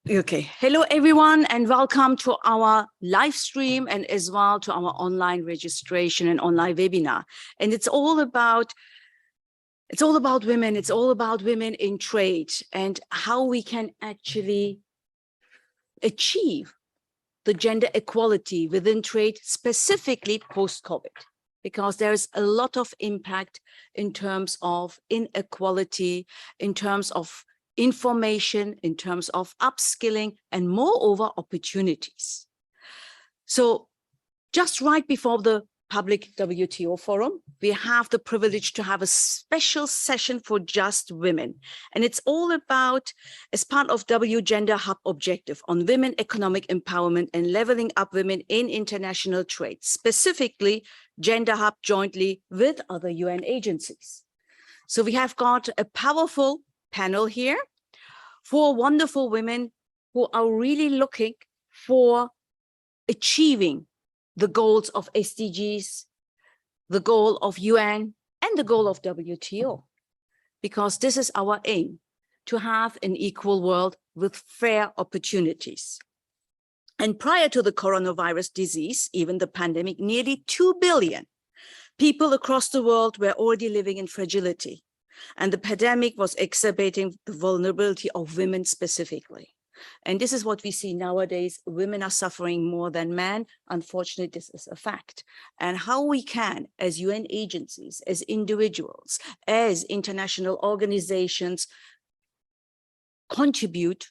Okay, hello everyone and welcome to our live stream and as well to our online registration and online webinar. And it's all about women, it's all about women in trade and how we can actually achieve the gender equality within trade, specifically post-COVID, because there's a lot of impact in terms of inequality, in terms of information, in terms of upskilling, and moreover, opportunities. So just right before the public WTO forum, we have the privilege to have a special session for just women. And it's all about, as part of W Gender Hub objective on women economic empowerment and leveling up women in international trade, specifically Gender Hub jointly with other UN agencies. So we have got a powerful panel here for wonderful women who are really looking for achieving the goals of SDGs, the goal of UN, and the goal of WTO, because this is our aim, to have an equal world with fair opportunities. And prior to the coronavirus disease, even the pandemic, nearly 2 billion people across the world were already living in fragility. And the pandemic was exacerbating the vulnerability of women specifically. And this is what we see nowadays. Women are suffering more than men. Unfortunately, this is a fact. And how we can, as UN agencies, as individuals, as international organizations, contribute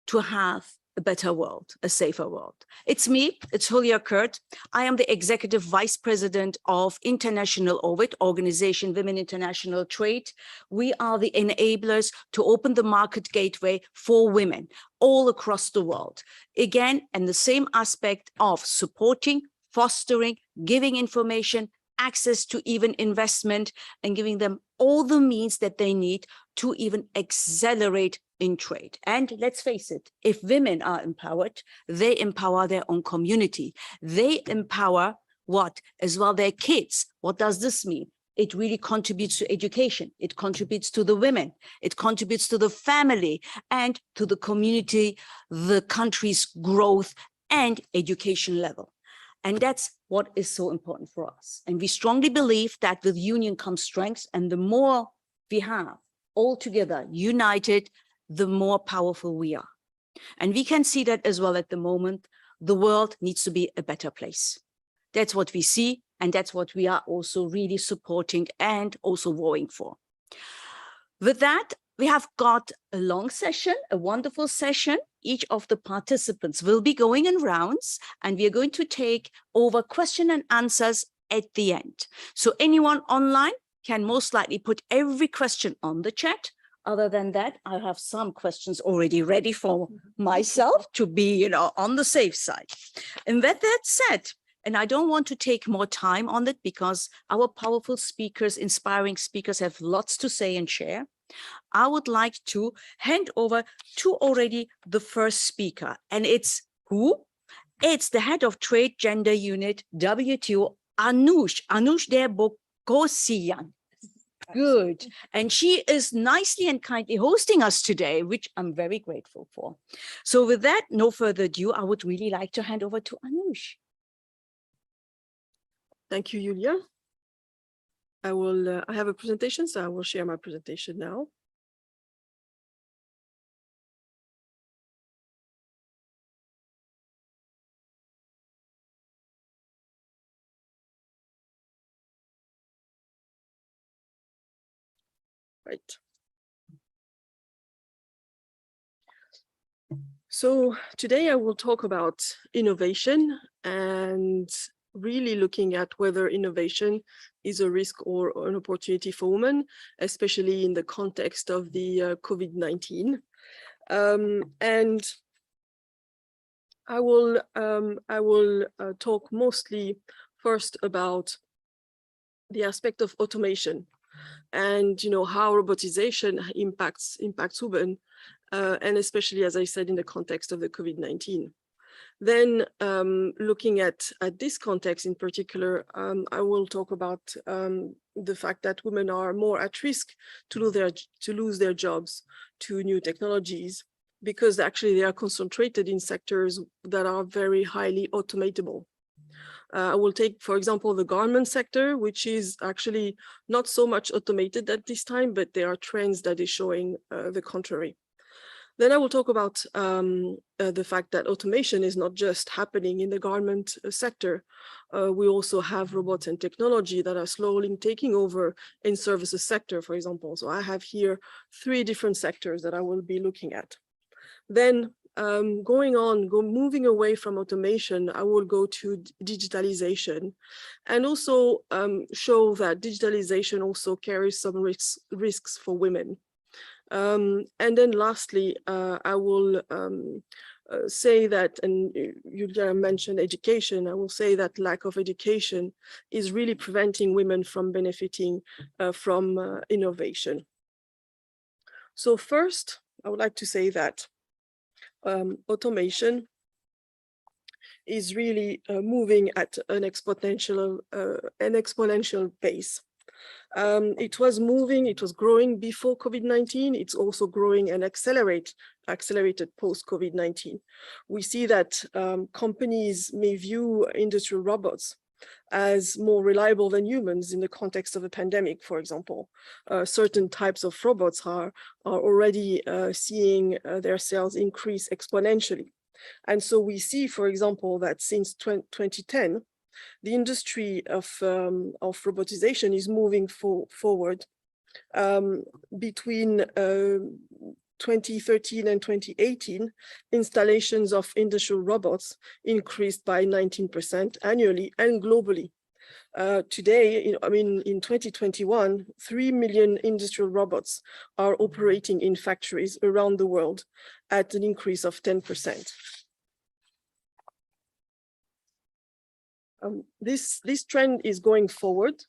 to have a better world, a safer world. It's me, it's Julia Kurt. I am the Executive Vice President of International OVID, Organization Women International Trade. We are the enablers to open the market gateway for women all across the world. Again, and the same aspect of supporting, fostering, giving information, access to even investment, and giving them all the means that they need to even accelerate in trade. And let's face it, if women are empowered, they empower their own community. They empower what? As well, their kids. What does this mean? It really contributes to education. It contributes to the women. It contributes to the family and to the community, the country's growth and education level. And that's what is so important for us. And we strongly believe that with union comes strength, and the more we have all together, united, the more powerful we are. And we can see that as well at the moment. The world needs to be a better place. That's what we see, and that's what we are also really supporting and also warring for. With that, we have got a long session, a wonderful session. Each of the participants will be going in rounds, and we are going to take over question and answers at the end. So anyone online can most likely put every question on the chat. Other than that, I have some questions already ready for myself to be, on the safe side. And with that said, and I don't want to take more time on it because our powerful speakers, inspiring speakers have lots to say and share. I would like to hand over to already the first speaker. And it's who? It's the head of Trade Gender Unit, WTO, Anush Debokosian. Good. And she is nicely and kindly hosting us today, which I'm very grateful for. So with that, no further ado, I would really like to hand over to Anush. Thank you, Julia. I have a presentation, so I will share my presentation now. Right. So today I will talk about innovation and really looking at whether innovation is a risk or an opportunity for women, especially in the context of the COVID-19. And I will talk mostly first about the aspect of automation and how robotization impacts women, and especially, as I said, in the context of the COVID-19. Then looking at this context in particular, I will talk about the fact that women are more at risk to lose their jobs to new technologies because actually they are concentrated in sectors that are very highly automatable. I will take, for example, the garment sector, which is actually not so much automated at this time, but there are trends that is showing the contrary. Then I will talk about the fact that automation is not just happening in the garment sector. We also have robots and technology that are slowly taking over in services sector, for example. So I have here 3 different sectors that I will be looking at. Then moving away from automation, I will go to digitalization and also show that digitalization also carries some risks for women. And then lastly, I will say that, and Julia mentioned education, I will say that lack of education is really preventing women from benefiting from innovation. So first, I would like to say that automation is really moving at an exponential pace. It was growing before COVID-19. It's also growing and accelerated post-COVID-19. We see that companies may view industrial robots as more reliable than humans in the context of a pandemic, for example. Certain types of robots are already seeing their sales increase exponentially. And so we see, for example, that since 2010, the industry of robotization is moving forward. Between 2013 and 2018, installations of industrial robots increased by 19% annually and globally. Today, in 2021, 3 million industrial robots are operating in factories around the world at an increase of 10%. This trend is going forward,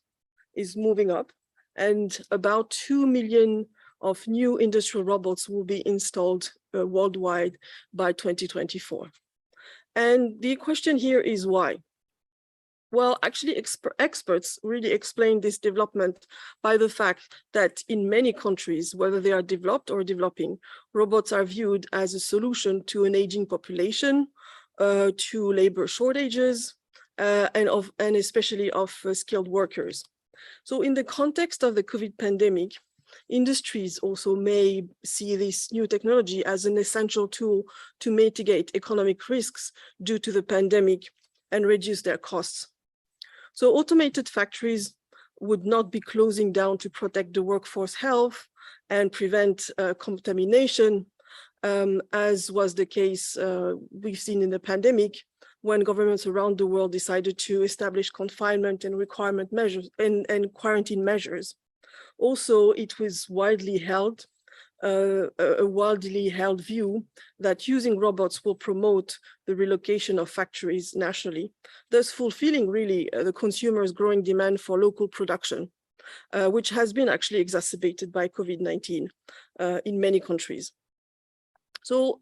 is moving up, and about 2 million of new industrial robots will be installed worldwide by 2024. And the question here is why? Well, actually, experts really explain this development by the fact that in many countries, whether they are developed or developing, robots are viewed as a solution to an aging population, to labor shortages, and especially of skilled workers. So in the context of the COVID pandemic, industries also may see this new technology as an essential tool to mitigate economic risks due to the pandemic and reduce their costs. So automated factories would not be closing down to protect the workforce health and prevent contamination, as was the case we've seen in the pandemic, when governments around the world decided to establish confinement and requirement measures and quarantine measures. Also, it was widely held, a widely held view that using robots will promote the relocation of factories nationally, thus fulfilling really the consumers' growing demand for local production, which has been actually exacerbated by COVID-19 in many countries. So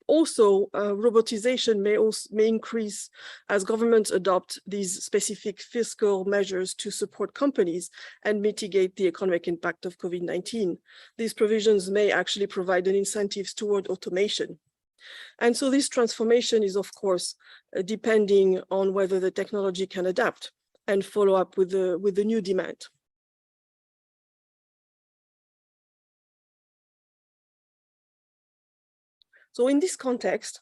also, robotization may increase as governments adopt these specific fiscal measures to support companies and mitigate the economic impact of COVID-19. These provisions may actually provide an incentives toward automation. And so this transformation is, of course, depending on whether the technology can adapt and follow up with the new demand. So in this context,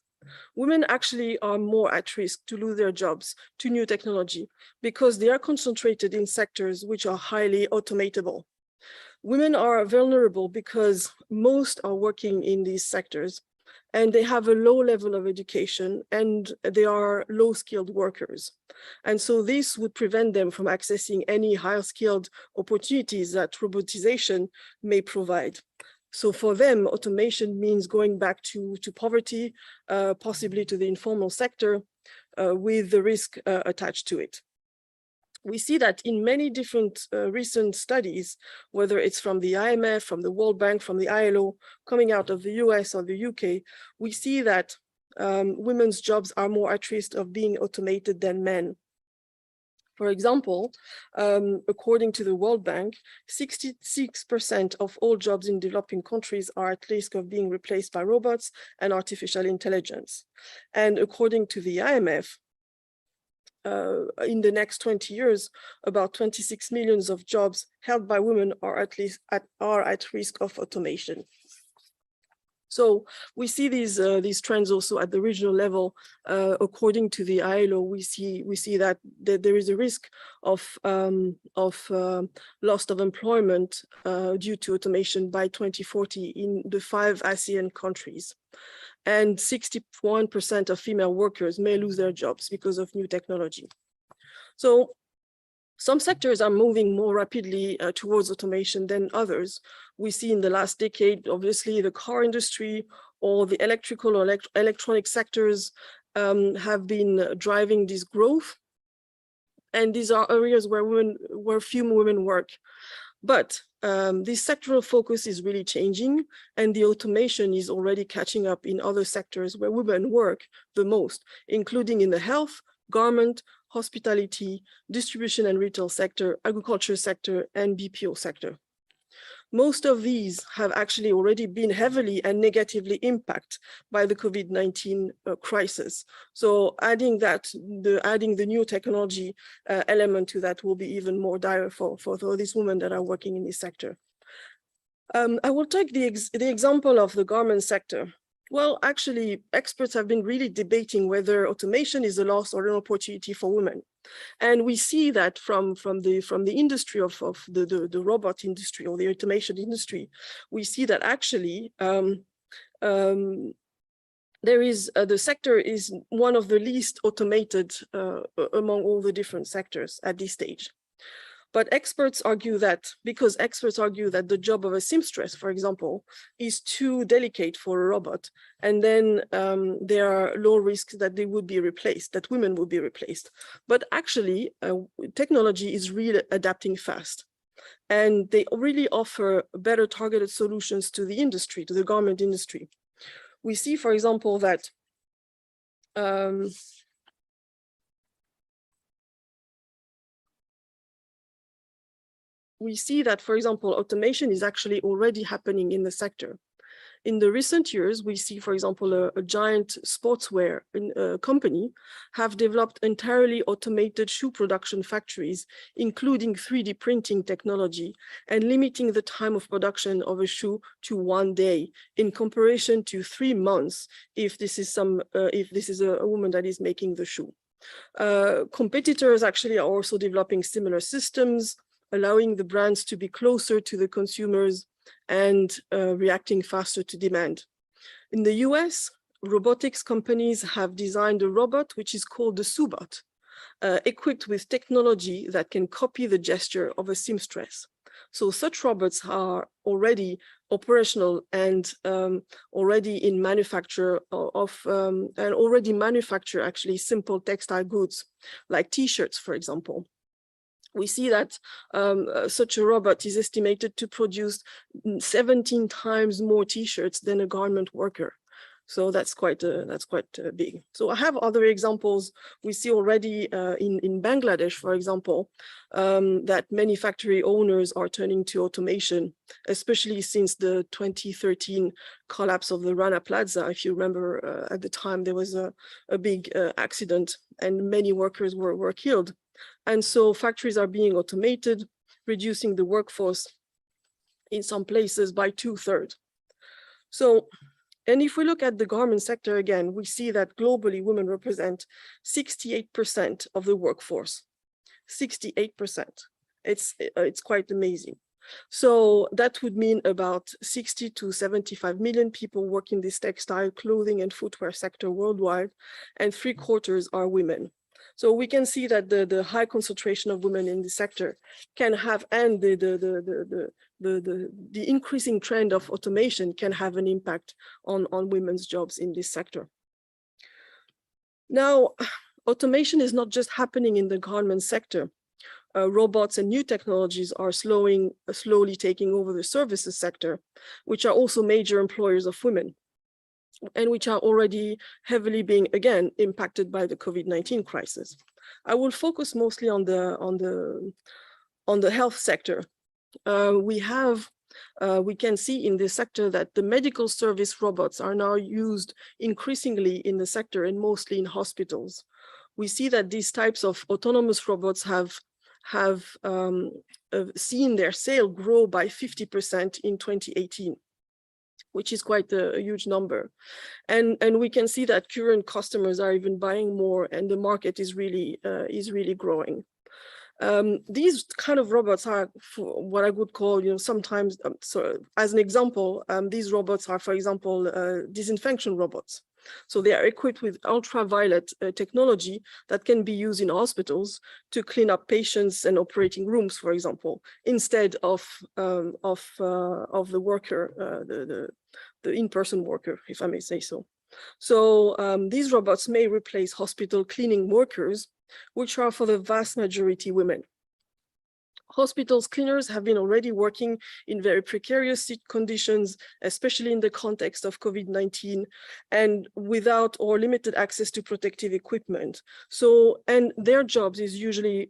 women actually are more at risk to lose their jobs to new technology because they are concentrated in sectors which are highly automatable. Women are vulnerable because most are working in these sectors and they have a low level of education and they are low-skilled workers. And so this would prevent them from accessing any higher skilled opportunities that robotization may provide. So for them, automation means going back to poverty, possibly to the informal sector, with the risk attached to it. We see that in many different recent studies, whether it's from the IMF, from the World Bank, from the ILO, coming out of the US or the UK, we see that women's jobs are more at risk of being automated than men. For example, according to the World Bank, 66% of all jobs in developing countries are at risk of being replaced by robots and artificial intelligence. And according to the IMF, in the next 20 years, about 26 million of jobs held by women are at risk of automation. So we see these trends also at the regional level. According to the ILO, we see that there is a risk of loss of employment due to automation by 2040 in the 5 ASEAN countries. And 61% of female workers may lose their jobs because of new technology. So some sectors are moving more rapidly towards automation than others. We see in the last decade, obviously, the car industry or the electrical or electronic sectors have been driving this growth. And these are areas where few women work. But this sectoral focus is really changing, and the automation is already catching up in other sectors where women work the most, including in the health, garment, hospitality, distribution and retail sector, agriculture sector, and BPO sector. Most of these have actually already been heavily and negatively impacted by the COVID-19 crisis. So adding the new technology element to that will be even more dire for these women that are working in this sector. I will take the example of the garment sector. Well, actually, experts have been really debating whether automation is a loss or an opportunity for women. And we see that from the industry of the robot industry or the automation industry, we see that actually the sector is one of the least automated among all the different sectors at this stage. But experts argue that, because experts argue that the job of a seamstress, for example, is too delicate for a robot, and then there are low risks that they would be replaced, that women would be replaced. But actually, technology is really adapting fast. And they really offer better targeted solutions to the industry, to the garment industry. We see, for example, that for example, automation is actually already happening in the sector. In the recent years, we see, for example, a giant sportswear company have developed entirely automated shoe production factories, including 3D printing technology, and limiting the time of production of a shoe to 1 day, in comparison to 3 months if this is a woman that is making the shoe. Competitors actually are also developing similar systems, allowing the brands to be closer to the consumers and reacting faster to demand. In the US, robotics companies have designed a robot which is called the Subot, equipped with technology that can copy the gesture of a seamstress. So such robots are already operational and already in manufacture and already manufacture actually simple textile goods like t-shirts, for example. We see that such a robot is estimated to produce 17 times more t-shirts than a garment worker. So that's quite big. So I have other examples. We see already in Bangladesh, for example, that many factory owners are turning to automation, especially since the 2013 collapse of the Rana Plaza. If you remember, at the time there was a big accident and many workers were killed. And so factories are being automated, reducing the workforce in some places by 2/3. So, and if we look at the garment sector again, we see that globally women represent 68% of the workforce. 68%. It's quite amazing. So that would mean about 60 to 75 million people work in this textile, clothing, and footwear sector worldwide, and 3/4 are women. So we can see that the high concentration of women in the sector can have, and the increasing trend of automation can have an impact on women's jobs in this sector. Now, automation is not just happening in the garment sector. Robots and new technologies are slowly taking over the services sector, which are also major employers of women, and which are already heavily being, again, impacted by the COVID-19 crisis. I will focus mostly on the health sector. We can see in this sector that the medical service robots are now used increasingly in the sector and mostly in hospitals. We see that these types of autonomous robots have seen their sale grow by 50% in 2018, which is quite a huge number. And we can see that current customers are even buying more, and the market is really growing. These kind of robots are what I would call, sometimes, so as an example, these robots are, for example, disinfection robots. So they are equipped with ultraviolet technology that can be used in hospitals to clean up patients and operating rooms, for example, instead of the worker, the in-person worker, if I may say so. So these robots may replace hospital cleaning workers, which are for the vast majority women. Hospitals cleaners have been already working in very precarious conditions, especially in the context of COVID-19, and without or limited access to protective equipment. So, and their jobs is usually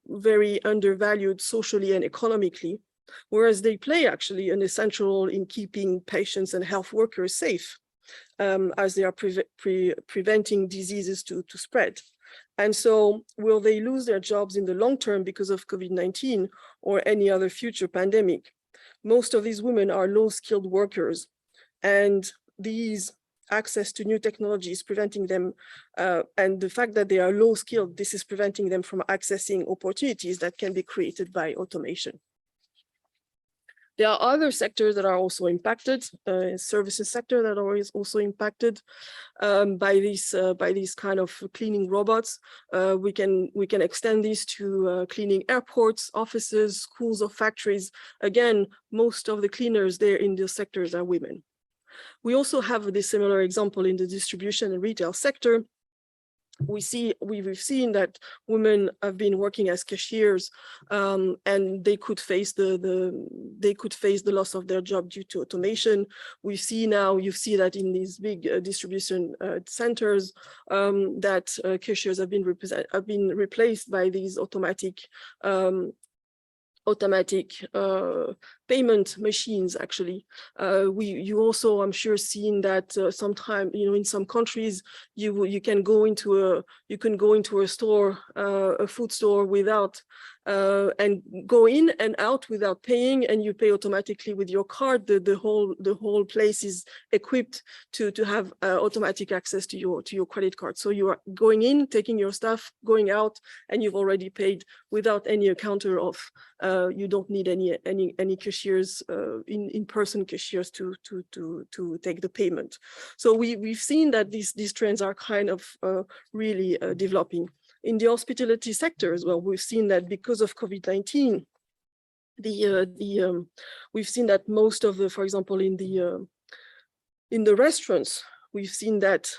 very undervalued socially and economically, whereas they play actually an essential role in keeping patients and health workers safe, as they are preventing diseases to spread. And so will they lose their jobs in the long term because of COVID-19 or any other future pandemic? Most of these women are low-skilled workers, and these access to new technologies preventing them, and the fact that they are low-skilled, this is preventing them from accessing opportunities that can be created by automation. There are other sectors that are also impacted, services sector that are also impacted by these kind of cleaning robots. We can extend these to cleaning airports, offices, schools, or factories. Again, most of the cleaners there in those sectors are women. We also have this similar example in the distribution and retail sector. We've seen that women have been working as cashiers, and they could face the loss of their job due to automation. You see that in these big distribution centers, that cashiers have been replaced by these automatic payment machines. Actually, you also, I'm sure, seen that sometime, in some countries, you can go into a store, a food store, without and go in and out without paying, and you pay automatically with your card. The whole place is equipped to have automatic access to your credit card. So you are going in, taking your stuff, going out, and you've already paid without any counter off. You don't need any cashiers, in-person cashiers to take the payment. So we've seen that these trends are kind of really developing. In the hospitality sector as well, we've seen that because of COVID-19, we've seen that most of the, for example, in the restaurants, we've seen that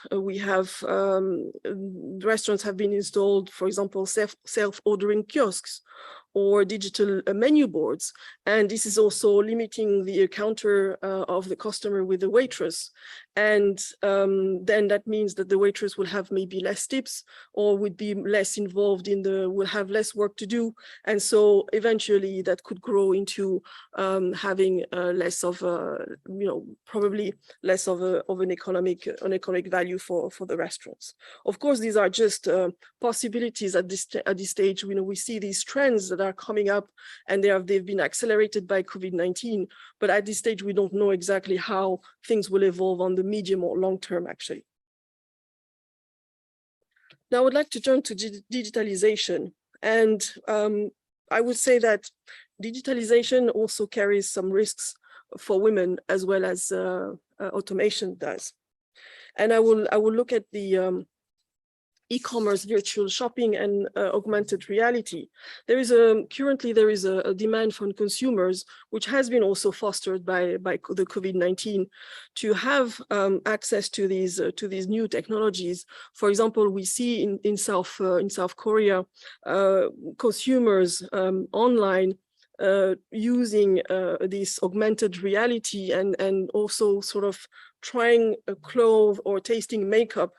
restaurants have been installed, for example, self-ordering kiosks or digital menu boards. And this is also limiting the encounter of the customer with the waitress. And then that means that the waitress will have maybe less tips, or would be less involved will have less work to do. And so eventually that could grow into having less of probably less of an economic value for the restaurants. Of course, these are just possibilities at this stage. We see these trends that are coming up, and they've been accelerated by COVID-19. But at this stage, we don't know exactly how things will evolve on the medium or long term, actually. Now, I would like to turn to digitalization. And I would say that digitalization also carries some risks for women, as well as automation does. And I will look at the e-commerce, virtual shopping, and augmented reality. Currently there is a demand from consumers, which has been also fostered by the COVID-19, to have access to these new technologies. For example, we see in South Korea, consumers online using this augmented reality and also sort of trying a clothes or tasting makeup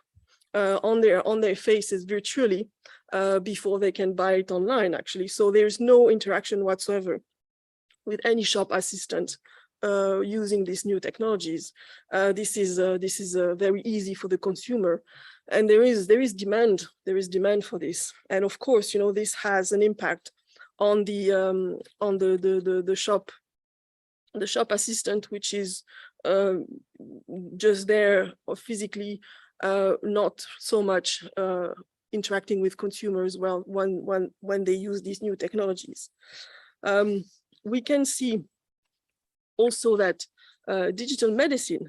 on their faces virtually, before they can buy it online, actually. So there's no interaction whatsoever with any shop assistant using these new technologies. This is very easy for the consumer, and there is demand. There is demand for this, and of course, this has an impact on the shop assistant, which is just there or physically, not so much interacting with consumers well when they use these new technologies. We can see also that digital medicine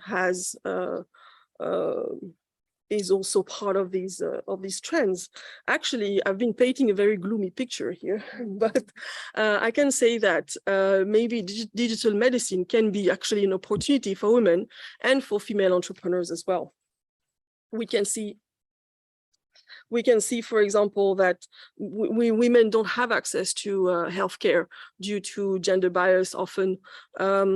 is also part of these trends. Actually, I've been painting a very gloomy picture here, but I can say that maybe digital medicine can be actually an opportunity for women and for female entrepreneurs as well. We can see, for example, that women don't have access to healthcare due to gender bias often.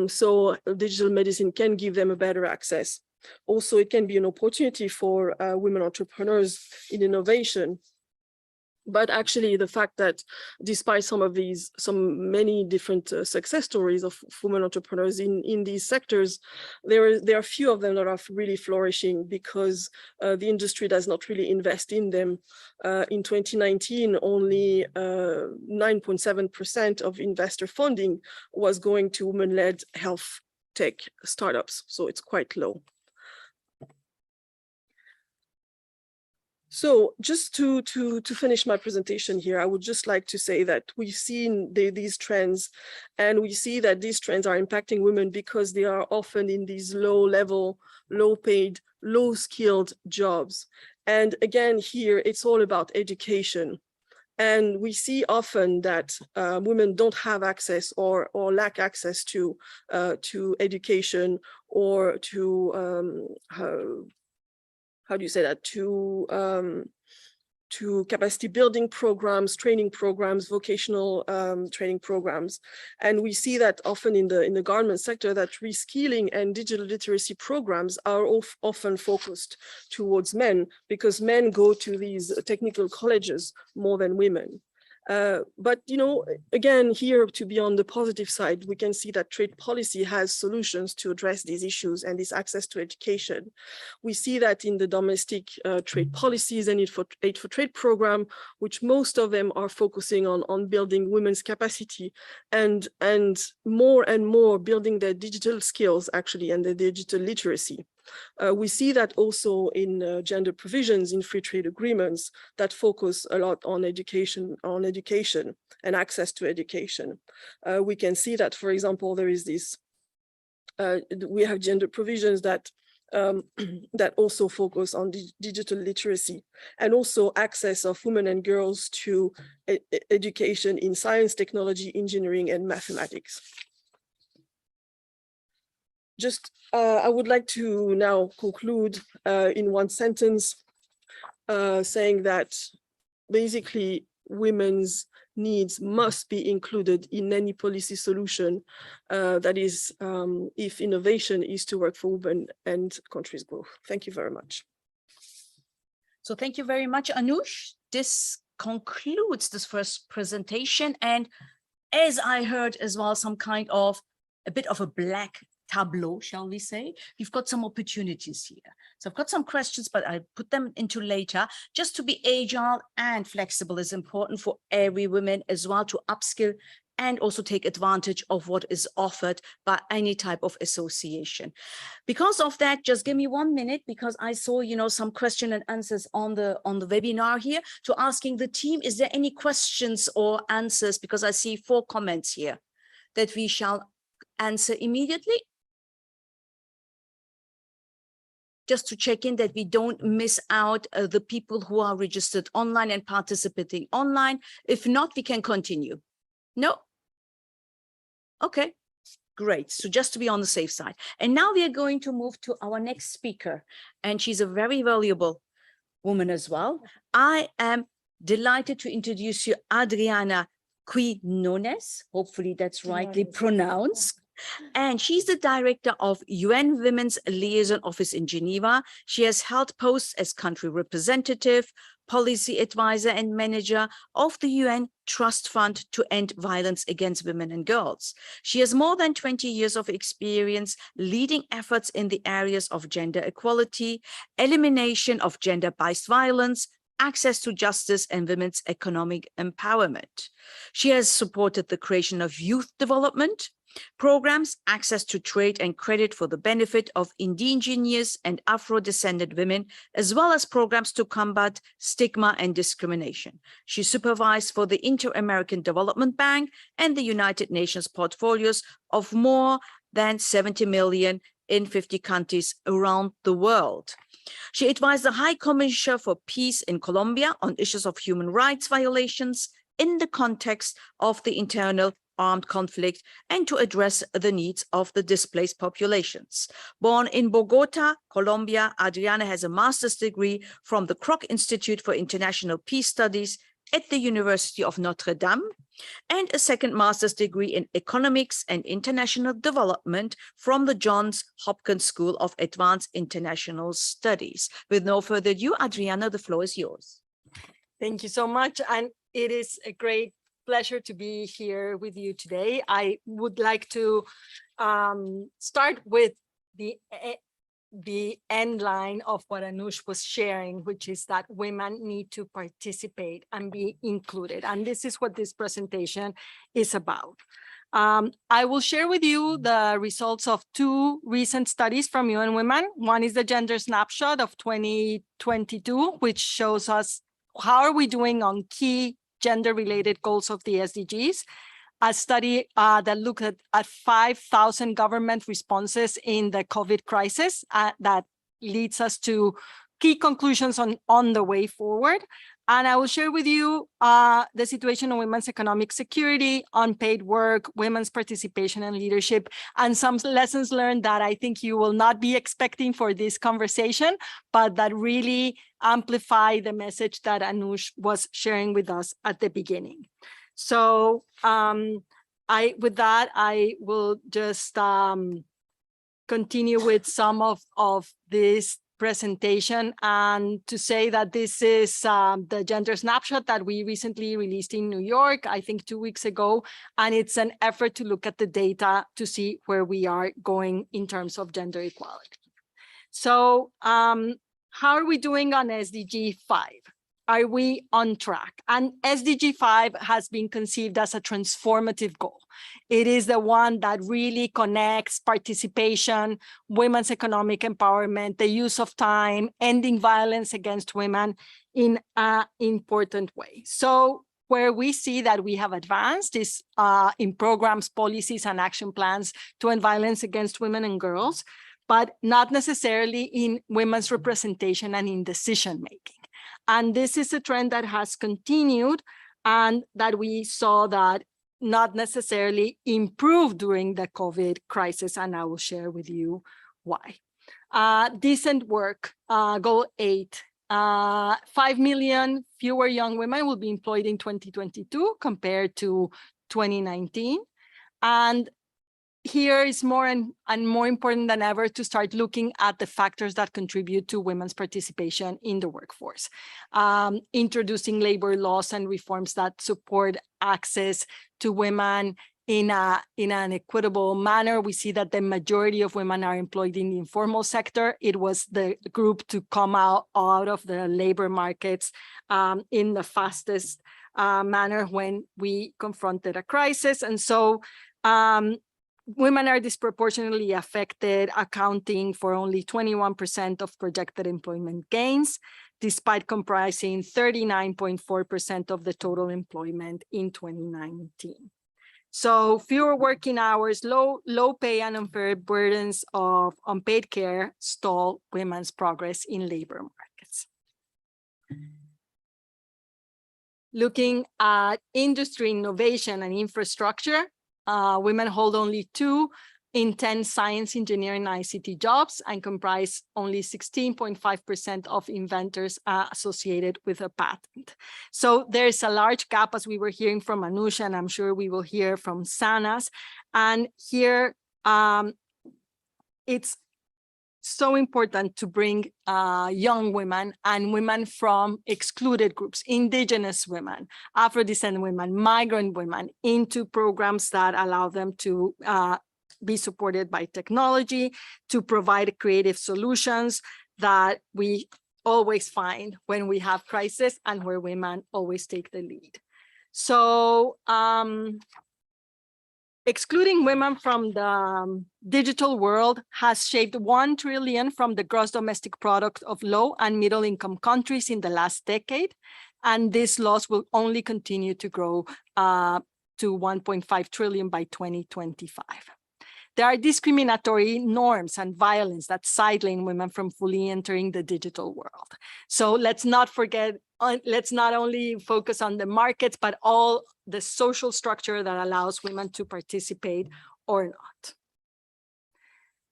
So digital medicine can give them a better access. Also, it can be an opportunity for women entrepreneurs in innovation. But actually, the fact that despite many different success stories of women entrepreneurs in these sectors, there are few of them that are really flourishing because the industry does not really invest in them. In 2019, only 9.7% of investor funding was going to women-led health tech startups, so it's quite low. So just to finish my presentation here, I would just like to say that we've seen these trends, and we see that these trends are impacting women because they are often in these low-level, low-paid, low-skilled jobs. And again, here, it's all about education. And we see often that women don't have access or lack access to education or to how do you say that, to capacity building programs, training programs, vocational training programs. And we see that often in the garment sector that reskilling and digital literacy programs are often focused towards men because men go to these technical colleges more than women. But, again, here to be on the positive side, we can see that trade policy has solutions to address these issues and this access to education. We see that in the domestic trade policies and aid for trade program, which most of them are focusing on building women's capacity and more building their digital skills, actually, and their digital literacy. We see that also in gender provisions in free trade agreements that focus a lot on education and access to education. We can see that, for example, there is this, we have gender provisions that that also focus on digital literacy and also access of women and girls to education in science, technology, engineering, and mathematics. Just, I would like to now conclude in one sentence, saying that basically women's needs must be included in any policy solution, that is, if innovation is to work for women and countries' growth. Thank you very much. So thank you very much, Anoush. This concludes this first presentation. And as I heard as well, some kind of a bit of a black tableau, shall we say, we've got some opportunities here. So I've got some questions, but I put them into later. Just to be agile and flexible is important for every woman as well, to upskill and also take advantage of what is offered by any type of association. Because of that, just give me 1 minute, because I saw, some question and answers on the webinar here, to asking the team, is there any questions or answers? Because I see 4 comments here that we shall answer immediately. Just to check in that we don't miss out the people who are registered online and participating online. If not, we can continue. No? Okay, great. So just to be on the safe side. And now we are going to move to our next speaker. And she's a very valuable woman as well. I am delighted to introduce you Adriana Quinones. Hopefully that's rightly pronounced. And she's the director of UN Women's Liaison Office in Geneva. She has held posts as country representative, policy advisor, and manager of the UN Trust Fund to End Violence Against Women and Girls. She has more than 20 years of experience leading efforts in the areas of gender equality, elimination of gender-based violence, access to justice, and women's economic empowerment. She has supported the creation of youth development programs, access to trade and credit for the benefit of indigenous and Afro-descended women, as well as programs to combat stigma and discrimination. She supervised for the Inter-American Development Bank and the United Nations portfolios of more than 70 million in 50 countries around the world. She advised the High Commissioner for Peace in Colombia on issues of human rights violations in the context of the internal armed conflict and to address the needs of the displaced populations. Born in Bogota, Colombia, Adriana has a master's degree from the Kroc Institute for International Peace Studies at the University of Notre Dame and a second master's degree in economics and international development from the Johns Hopkins School of Advanced International Studies. With no further ado, Adriana, the floor is yours. Thank you so much. And it is a great pleasure to be here with you today. I would like to start with the end line of what Anush was sharing, which is that women need to participate and be included. And this is what this presentation is about. I will share with you the results of two recent studies from UN Women. One is the Gender Snapshot of 2022, which shows us how are we doing on key gender-related goals of the SDGs. A study that looked at 5,000 government responses in the COVID crisis that leads us to key conclusions on the way forward. And I will share with you the situation of women's economic security, unpaid work, women's participation and leadership, and some lessons learned that I think you will not be expecting for this conversation, but that really amplify the message that Anush was sharing with us at the beginning. So with that, I will just continue with some of this presentation and to say that this is the Gender Snapshot that we recently released in New York, I think 2 weeks ago, and it's an effort to look at the data to see where we are going in terms of gender equality. So how are we doing on SDG 5? Are we on track? And SDG 5 has been conceived as a transformative goal. It is the one that really connects participation, women's economic empowerment, the use of time, ending violence against women in an important way. So where we see that we have advanced is in programs, policies, and action plans to end violence against women and girls, but not necessarily in women's representation and in decision-making. And this is a trend that has continued and that we saw that not necessarily improved during the COVID crisis, and I will share with you why. Decent work, goal 8. 5 million fewer young women will be employed in 2022 compared to 2019. And here is more and more important than ever to start looking at the factors that contribute to women's participation in the workforce. Introducing labor laws and reforms that support access to women in an equitable manner. We see that the majority of women are employed in the informal sector. It was the group to come out of the labor markets in the fastest manner when we confronted a crisis. And so women are disproportionately affected, accounting for only 21% of projected employment gains, despite comprising 39.4% of the total employment in 2019. So fewer working hours, low pay, and unfair burdens of unpaid care stall women's progress in labor markets. Looking at industry, innovation, and infrastructure, women hold only 2 in 10 science, engineering, and ICT jobs and comprise only 16.5% of inventors associated with a patent. So there's a large gap, as we were hearing from Anush, and I'm sure we will hear from Sanas. And here it's so important to bring young women and women from excluded groups, indigenous women, Afro-descendant women, migrant women, into programs that allow them to be supported by technology, to provide creative solutions that we always find when we have crisis and where women always take the lead. So excluding women from the digital world has shaped 1 trillion from the gross domestic product of low and middle income countries in the last decade. And this loss will only continue to grow to 1.5 trillion by 2025. There are discriminatory norms and violence that sideline women from fully entering the digital world. So let's not forget, let's not only focus on the markets, but all the social structure that allows women to participate or not.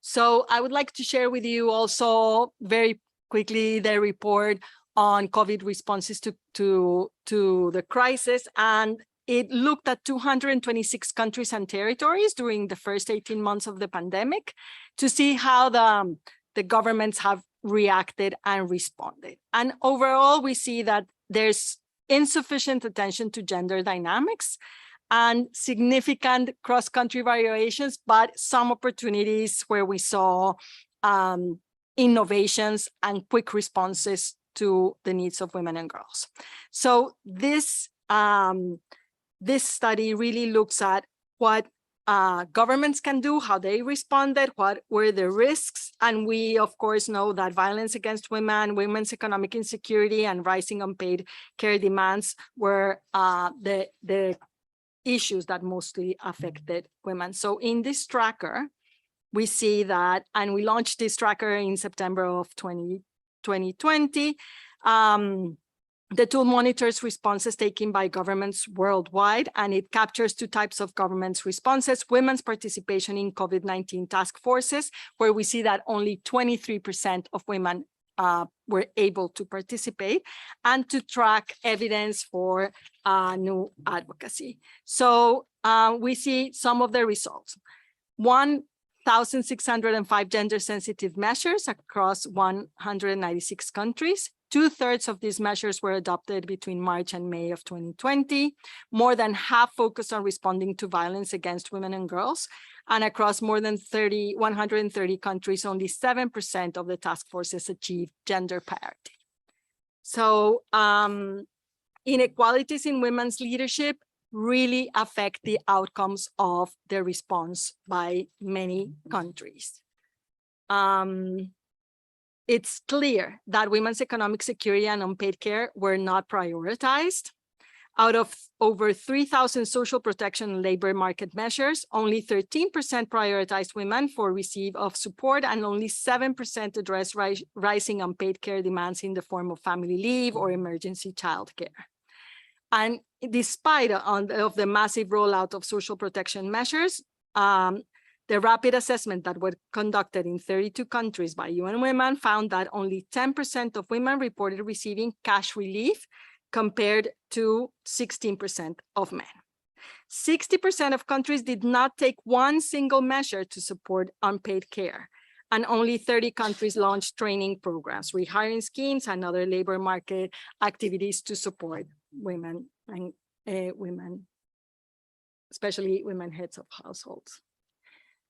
So I would like to share with you also very quickly the report on COVID responses to the crisis. And it looked at 226 countries and territories during the first 18 months of the pandemic to see how the governments have reacted and responded. And overall, we see that there's insufficient attention to gender dynamics and significant cross-country variations, but some opportunities where we saw innovations and quick responses to the needs of women and girls. So this study really looks at what governments can do, how they responded, what were the risks. And we, of course, know that violence against women, women's economic insecurity, and rising unpaid care demands were the issues that mostly affected women. So in this tracker, we see that, and we launched this tracker in September of 2020. The tool monitors responses taken by governments worldwide, and it captures 2 types of governments' responses: women's participation in COVID-19 task forces, where we see that only 23% of women were able to participate, and to track evidence for new advocacy. So we see some of the results. 1,605 gender-sensitive measures across 196 countries. 2/3 of these measures were adopted between March and May of 2020. More than half focused on responding to violence against women and girls. And across more than 130 countries, only 7% of the task forces achieved gender parity. So inequalities in women's leadership really affect the outcomes of the response by many countries. It's clear that women's economic security and unpaid care were not prioritized. Out of over 3,000 social protection and labor market measures, only 13% prioritized women for receipt of support, and only 7% addressed rising unpaid care demands in the form of family leave or emergency childcare. And despite of the massive rollout of social protection measures, the rapid assessment that were conducted in 32 countries by UN Women found that only 10% of women reported receiving cash relief, compared to 16% of men. 60% of countries did not take one single measure to support unpaid care, and only 30 countries launched training programs, rehiring schemes, and other labor market activities to support women and women, especially women heads of households.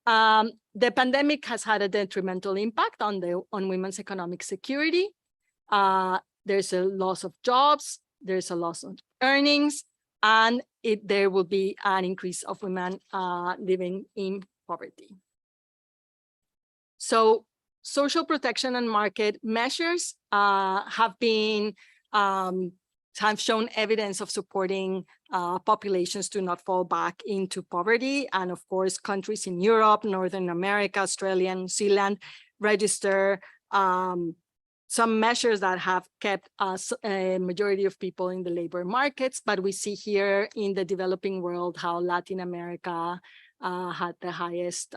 The pandemic has had a detrimental impact on women's economic security. There's a loss of jobs, there's a loss of earnings, and there will be an increase of women living in poverty. So social protection and market measures have shown evidence of supporting populations to not fall back into poverty. And of course, countries in Europe, Northern America, Australia, and New Zealand register some measures that have kept a majority of people in the labor markets. But we see here in the developing world how Latin America had the highest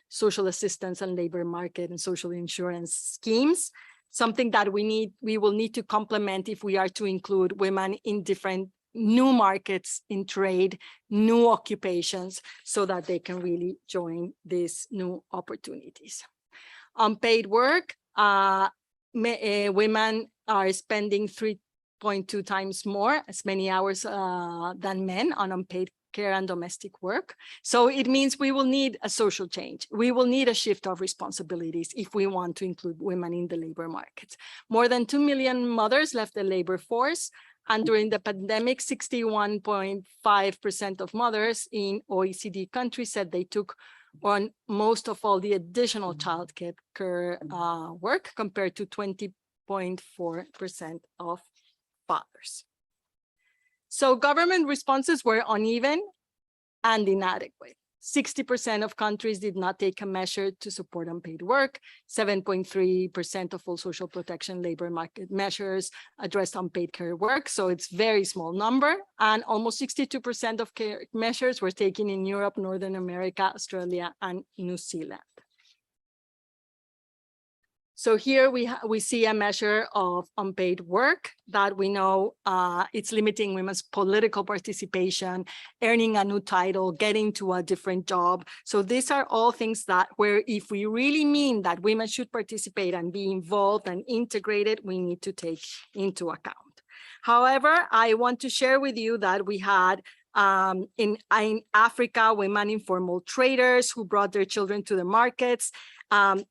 social assistance and labor market and social insurance schemes, something that we will need to complement if we are to include women in different new markets in trade, new occupations, so that they can really join these new opportunities. Unpaid work, women are spending 3.2 times more, as many hours than men on unpaid care and domestic work. So it means we will need a social change. We will need a shift of responsibilities if we want to include women in the labor market. More than 2 million mothers left the labor force. And during the pandemic, 61.5% of mothers in OECD countries said they took on most of all the additional childcare work, compared to 20.4% of fathers. So government responses were uneven and inadequate. 60% of countries did not take a measure to support unpaid work. 7.3% of all social protection labor market measures addressed unpaid care work. So it's a very small number. And almost 62% of care measures were taken in Europe, Northern America, Australia, and New Zealand. So here we see a measure of unpaid work that we know it's limiting women's political participation, earning a new title, getting to a different job. So these are all things that where if we really mean that women should participate and be involved and integrated, we need to take into account. However, I want to share with you that we had in Africa, women informal traders who brought their children to the markets.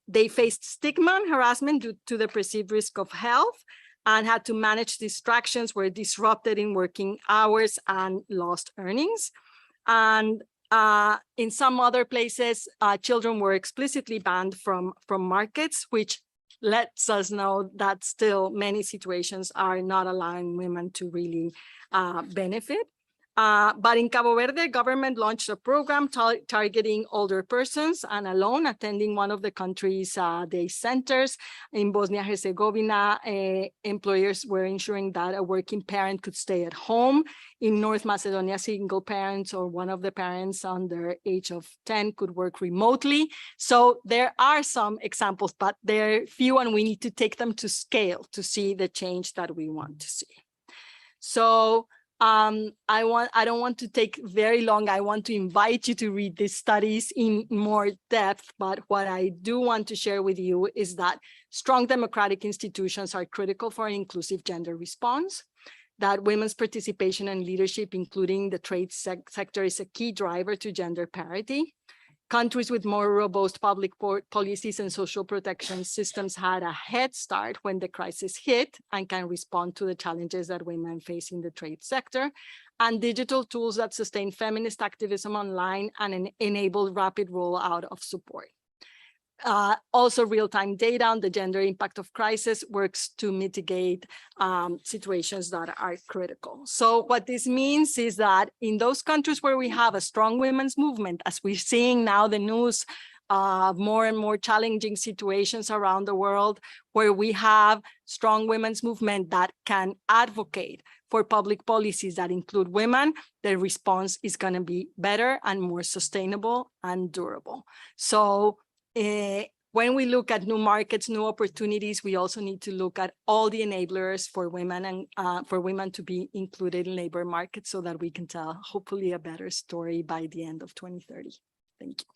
They faced stigma and harassment due to the perceived risk of health and had to manage distractions, were disrupted in working hours and lost earnings. And in some other places, children were explicitly banned from markets, which lets us know that still many situations are not allowing women to really benefit. But in Cabo Verde, government launched a program targeting older persons and alone attending one of the country's day centers. In Bosnia-Herzegovina, employers were ensuring that a working parent could stay at home. In North Macedonia, single parents or one of the parents under age of 10 could work remotely. So there are some examples, but they're few, and we need to take them to scale to see the change that we want to see. So I don't want to take very long. I want to invite you to read these studies in more depth, but what I do want to share with you is that strong democratic institutions are critical for an inclusive gender response, that women's participation and leadership, including the trade sector, is a key driver to gender parity. Countries with more robust public policies and social protection systems had a head start when the crisis hit and can respond to the challenges that women face in the trade sector. And digital tools that sustain feminist activism online and enable rapid rollout of support. Also, real-time data on the gender impact of crisis works to mitigate situations that are critical. So what this means is that in those countries where we have a strong women's movement, as we're seeing now the news, more and more challenging situations around the world, where we have strong women's movement that can advocate for public policies that include women, the response is going to be better and more sustainable and durable. So when we look at new markets, new opportunities, we also need to look at all the enablers for women and for women to be included in labor markets so that we can tell hopefully a better story by the end of 2030. Thank you.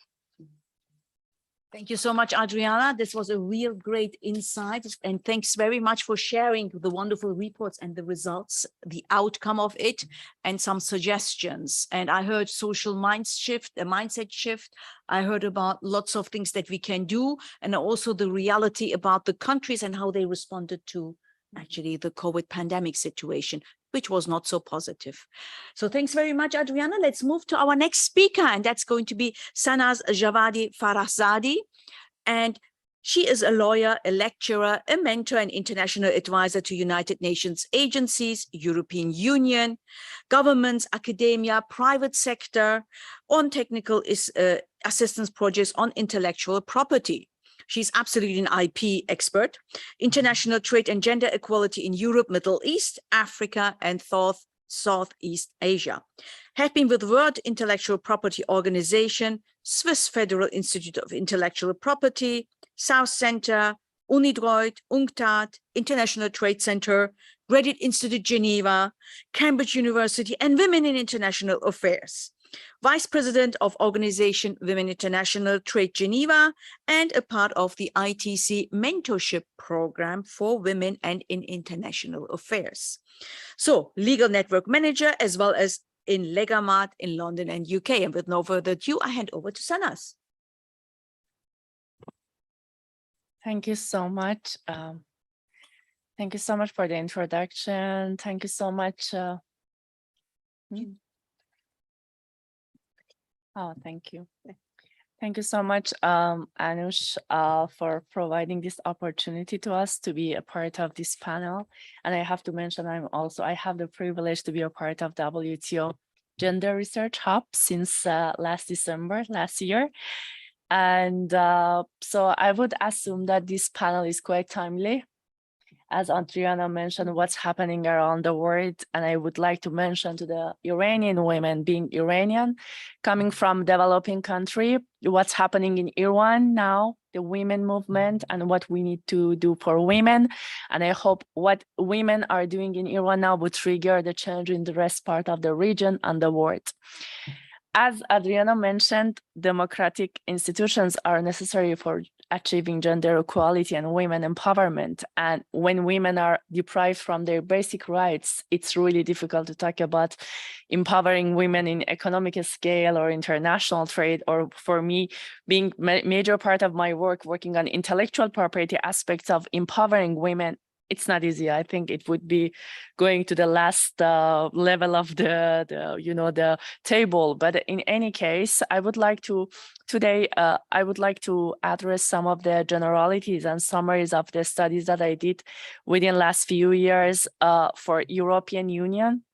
Thank you so much, Adriana. This was a real great insight. And thanks very much for sharing the wonderful reports and the results, the outcome of it, and some suggestions. And I heard social mindset shift. I heard about lots of things that we can do, and also the reality about the countries and how they responded to actually the COVID pandemic situation, which was not so positive. So thanks very much, Adriana. Let's move to our next speaker, and that's going to be Sanaz Javadi Farahzadi. And she is a lawyer, a lecturer, a mentor, and international advisor to United Nations agencies, European Union, governments, academia, private sector, on technical assistance projects on intellectual property. She's absolutely an IP expert, international trade and gender equality in Europe, Middle East, Africa, and Southeast Asia. Have been with World Intellectual Property Organization, Swiss Federal Institute of Intellectual Property, South Center, UNIDROIT, UNCTAD, International Trade Center, Graduate Institute Geneva, Cambridge University, and Women in International Affairs. Vice President of Organization Women International Trade Geneva, and a part of the ITC Mentorship Program for Women and in International Affairs. So, Legal Network Manager, as well as in Legamat in London and UK. And with no further ado, I hand over to Sanas. Thank you so much. Thank you so much for the introduction. Thank you so much. Oh, thank you. Thank you so much, Anush, for providing this opportunity to us to be a part of this panel. And I have to mention, I have the privilege to be a part of WTO Gender Research Hub since last December, last year. And so I would assume that this panel is quite timely. As Adriana mentioned, what's happening around the world. And I would like to mention to the Iranian women, being Iranian, coming from developing country, what's happening in Iran now, the women movement, and what we need to do for women. And I hope what women are doing in Iran now would trigger the change in the rest part of the region and the world. As Adriana mentioned, democratic institutions are necessary for achieving gender equality and women empowerment. And when women are deprived from their basic rights, it's really difficult to talk about empowering women in economic scale or international trade, or for me, being major part of my work, working on intellectual property aspects of empowering women. It's not easy. I think it would be going to the last level of the table. But in any case, I would like to today, I would like to address some of the generalities and summaries of the studies that I did within last few years for European Union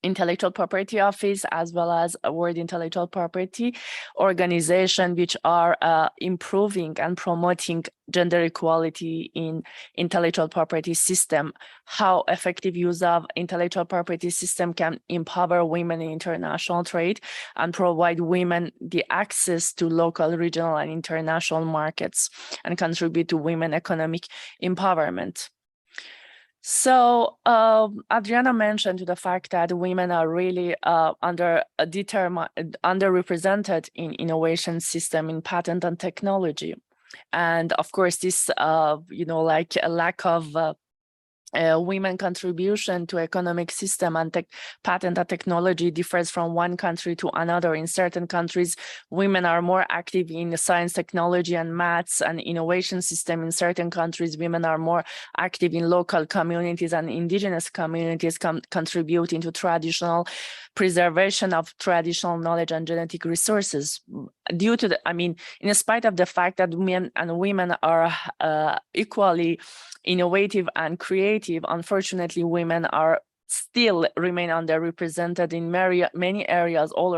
Intellectual Property Office, as well as a World Intellectual Property Organization, which are improving and promoting gender equality in intellectual property system, how effective use of intellectual property system can empower women in international trade and provide women the access to local, regional, and international markets and contribute to women economic empowerment. So Adriana mentioned the fact that women are really underrepresented in innovation system, in patent and technology. And of course, this, like a lack of women contribution to economic system and patent and technology differs from one country to another. In certain countries, women are more active in science, technology, and maths and innovation system. In certain countries, women are more active in local communities and indigenous communities, contributing to traditional preservation of traditional knowledge and genetic resources. Due to the, in spite of the fact that men and women are equally innovative and creative, unfortunately, women are still remain underrepresented in many areas all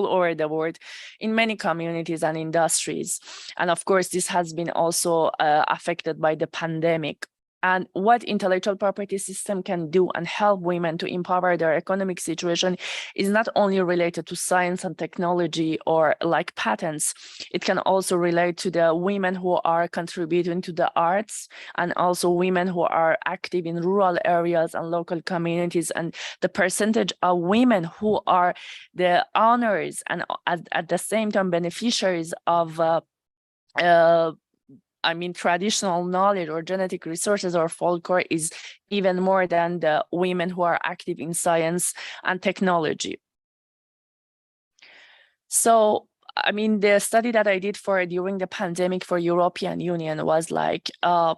over the world, in many communities and industries. And of course, this has been also affected by the pandemic. And what intellectual property system can do and help women to empower their economic situation is not only related to science and technology or like patents. It can also relate to the women who are contributing to the arts, and also women who are active in rural areas and local communities, and the percentage of women who are the owners and at the same time beneficiaries of traditional knowledge or genetic resources or folklore is even more than the women who are active in science and technology. So, the study that I did during the pandemic for European Union was like,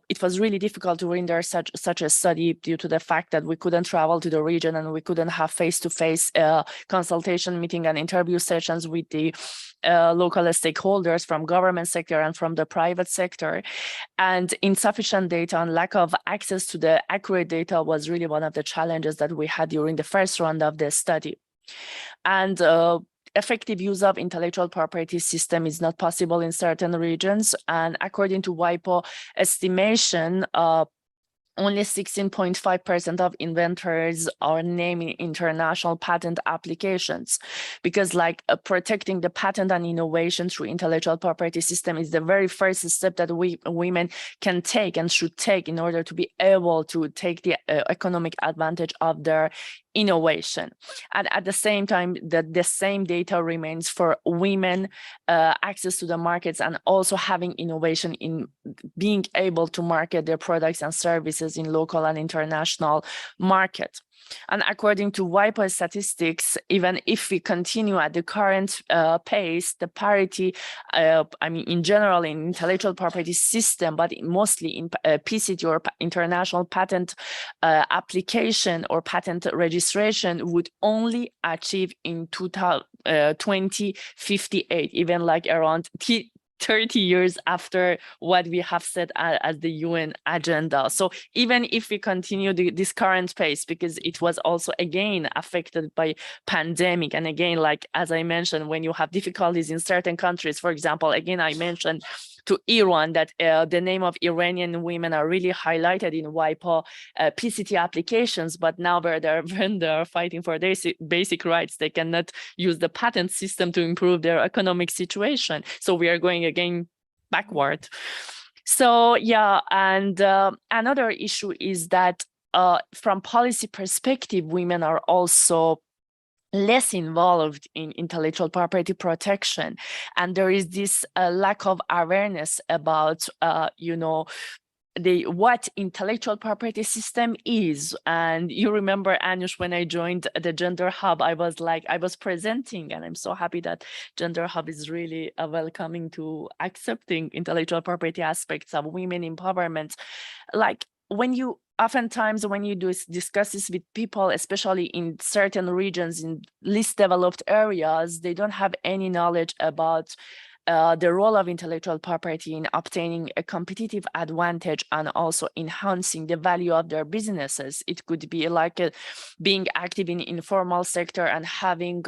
it was really difficult to render such a study due to the fact that we couldn't travel to the region and we couldn't have face-to-face consultation meeting and interview sessions with the local stakeholders from government sector and from the private sector. And insufficient data and lack of access to the accurate data was really one of the challenges that we had during the first round of the study. And effective use of intellectual property system is not possible in certain regions. And according to WIPO estimation, only 16.5% of inventors are naming international patent applications, because like protecting the patent and innovation through intellectual property system is the very first step that women can take and should take in order to be able to take the economic advantage of their innovation. And at the same time, the same data remains for women access to the markets and also having innovation in being able to market their products and services in local and international market. And according to WIPO statistics, even if we continue at the current pace, the parity, I mean, in general, in intellectual property system, but mostly in PCT or international patent application or patent registration would only achieve in 2058, even like around 30 years after what we have set as the UN agenda. So even if we continue this current pace, because it was also again affected by pandemic, and again, like as I mentioned, when you have difficulties in certain countries, for example, again, I mentioned to Iran that the name of Iranian women are really highlighted in WIPO PCT applications, but now when they're fighting for their basic rights, they cannot use the patent system to improve their economic situation. So we are going again backward. So yeah, and another issue is that from policy perspective, women are also less involved in intellectual property protection, and there is this lack of awareness about you know, what intellectual property system is. And you remember, Anush, when I joined the Gender Hub, I was presenting, and I'm so happy that Gender Hub is really welcoming to accepting intellectual property aspects of women empowerment. Like oftentimes when you discuss this with people, especially in certain regions, in least developed areas, they don't have any knowledge about the role of intellectual property in obtaining a competitive advantage and also enhancing the value of their businesses. It could be like being active in informal sector and having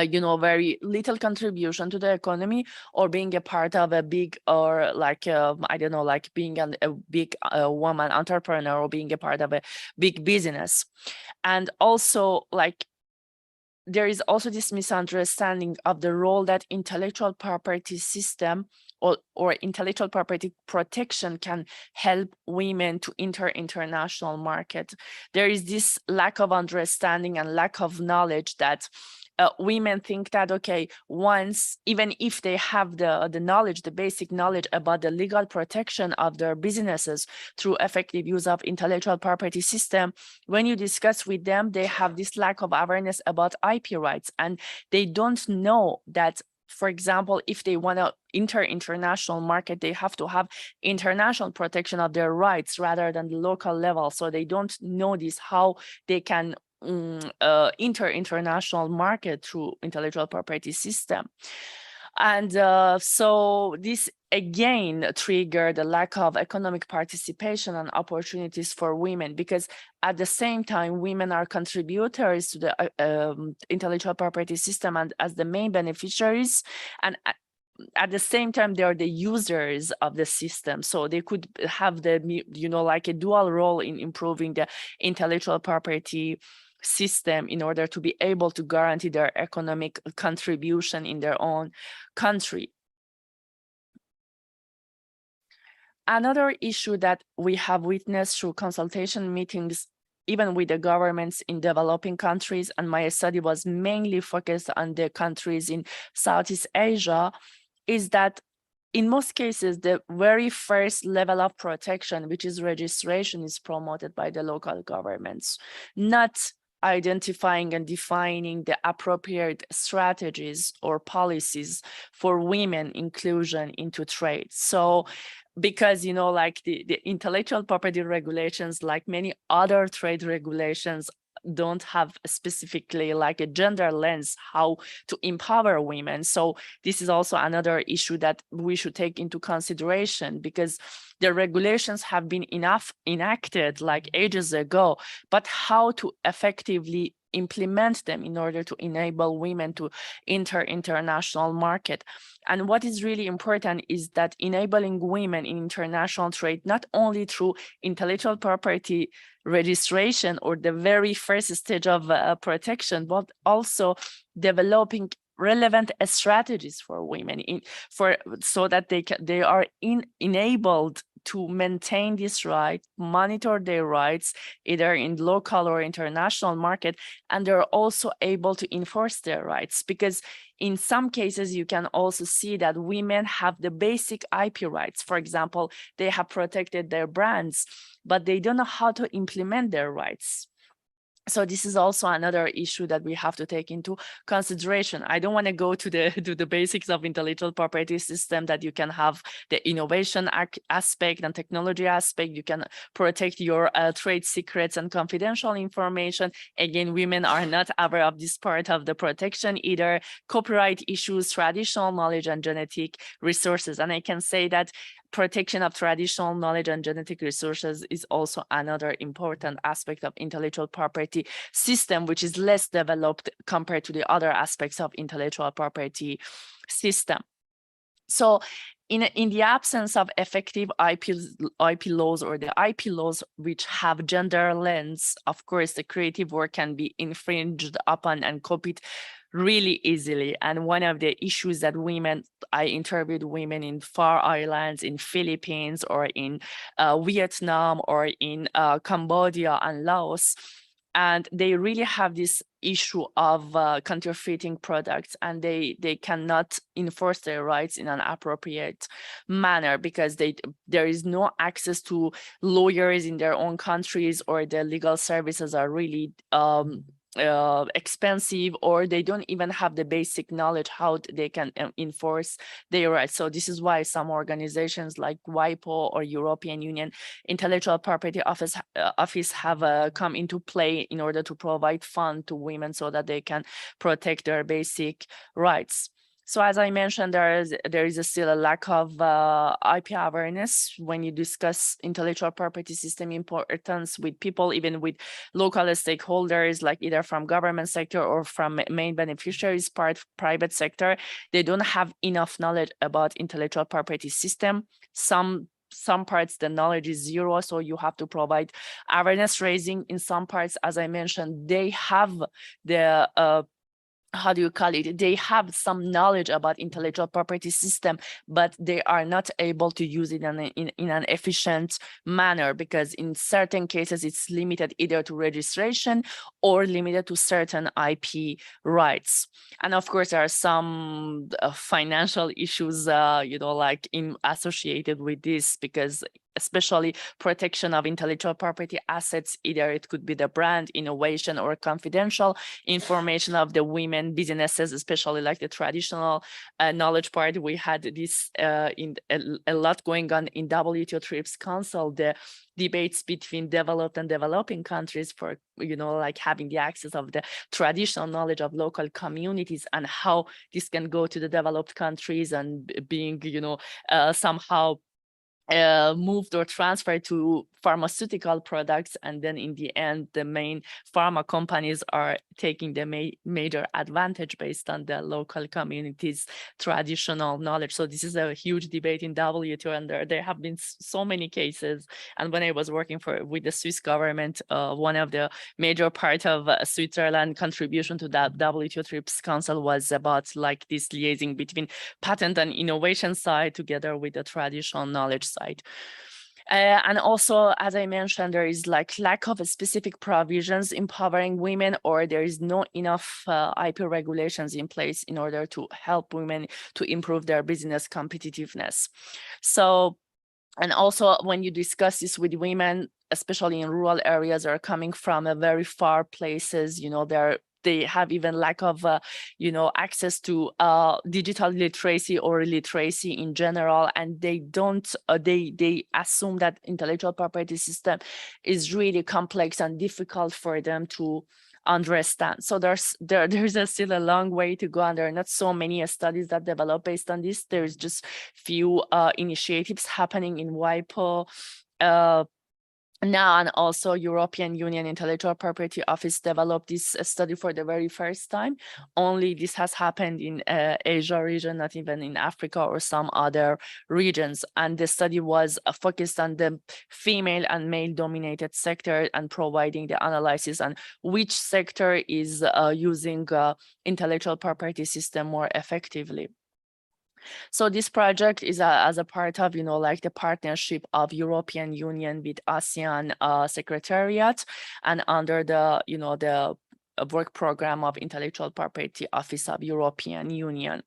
you know, very little contribution to the economy, or being a part of a big, or like I don't know, like being a big woman entrepreneur, or being a part of a big business. And also, like, there is also this misunderstanding of the role that intellectual property system or intellectual property protection can help women to enter international market. There is this lack of understanding and lack of knowledge that women think that, okay, once, even if they have the knowledge, the basic knowledge about the legal protection of their businesses through effective use of intellectual property system, when you discuss with them, they have this lack of awareness about IP rights, and they don't know that, for example, if they want to enter international market, they have to have international protection of their rights rather than the local level. So they don't know this, how they can enter international market through intellectual property system. And so this again triggered the lack of economic participation and opportunities for women, because at the same time, women are contributors to the intellectual property system and as the main beneficiaries, and at the same time, they are the users of the system. So they could have the, you know, like a dual role in improving the intellectual property system in order to be able to guarantee their economic contribution in their own country. Another issue that we have witnessed through consultation meetings, even with the governments in developing countries, and my study was mainly focused on the countries in Southeast Asia, is that in most cases, the very first level of protection, which is registration, is promoted by the local governments, not identifying and defining the appropriate strategies or policies for women inclusion into trade. So, because, you know, like the intellectual property regulations, like many other trade regulations, don't have specifically like a gender lens how to empower women. So this is also another issue that we should take into consideration, because the regulations have been enacted like ages ago, but how to effectively implement them in order to enable women to enter international market. And what is really important is that enabling women in international trade, not only through intellectual property registration or the very first stage of protection, but also developing relevant strategies for women so that they are enabled to maintain this right, monitor their rights, either in local or international market, and they're also able to enforce their rights. Because in some cases, you can also see that women have the basic IP rights. For example, they have protected their brands, but they don't know how to implement their rights. So this is also another issue that we have to take into consideration. I don't want to go to the basics of intellectual property system, that you can have the innovation aspect and technology aspect. You can protect your trade secrets and confidential information. Again, women are not aware of this part of the protection either. Copyright issues, traditional knowledge, and genetic resources. And I can say that protection of traditional knowledge and genetic resources is also another important aspect of intellectual property system, which is less developed compared to the other aspects of intellectual property system. So in the absence of effective IP laws, or the IP laws which have gender lens, of course, the creative work can be infringed upon and copied really easily. And one of the issues that I interviewed women in Far Islands, in Philippines, or in Vietnam, or in Cambodia and Laos, and they really have this issue of counterfeiting products, and they cannot enforce their rights in an appropriate manner because there is no access to lawyers in their own countries, or their legal services are really expensive, or they don't even have the basic knowledge how they can enforce their rights. So this is why some organizations like WIPO or European Union Intellectual Property Office have come into play in order to provide funds to women so that they can protect their basic rights. So as I mentioned, there is still a lack of IP awareness when you discuss intellectual property system importance with people, even with local stakeholders, like either from government sector or from main beneficiaries, private sector. They don't have enough knowledge about intellectual property system. Some parts the knowledge is zero, so you have to provide awareness raising. In some parts, as I mentioned, they have the they have some knowledge about intellectual property system, but they are not able to use it in an efficient manner, because in certain cases it's limited either to registration or limited to certain IP rights. And of course, there are some financial issues, associated with this, because especially protection of intellectual property assets, either it could be the brand, innovation, or confidential information of the women businesses, especially like the traditional knowledge part. We had this in a lot going on in WTO TRIPS Council, the debates between developed and developing countries for, having the access of the traditional knowledge of local communities, and how this can go to the developed countries and being, somehow moved or transferred to pharmaceutical products, and then in the end the main pharma companies are taking the major advantage based on the local communities' traditional knowledge. So this is a huge debate in WTO, and there have been so many cases. And when I was working with the Swiss government, one of the major part of Switzerland contribution to that WTO TRIPS Council was about like this liaising between patent and innovation side together with the traditional knowledge side. And also, as I mentioned, there is like lack of specific provisions empowering women, or there is not enough IP regulations in place in order to help women to improve their business competitiveness. So, and also when you discuss this with women, especially in rural areas, are coming from very far places, they have even lack of, access to digital literacy or literacy in general, and they don't. They assume that intellectual property system is really complex and difficult for them to understand. So there's still a long way to go, and there are not so many studies that develop based on this. There's just few initiatives happening in WIPO. Now, and also European Union Intellectual Property Office developed this study for the very first time. Only this has happened in Asia region, not even in Africa or some other regions. And the study was focused on the female and male dominated sector and providing the analysis on which sector is using intellectual property system more effectively. So this project is as a part of, like the partnership of European Union with ASEAN Secretariat, and under the, the work program of Intellectual Property Office of European Union.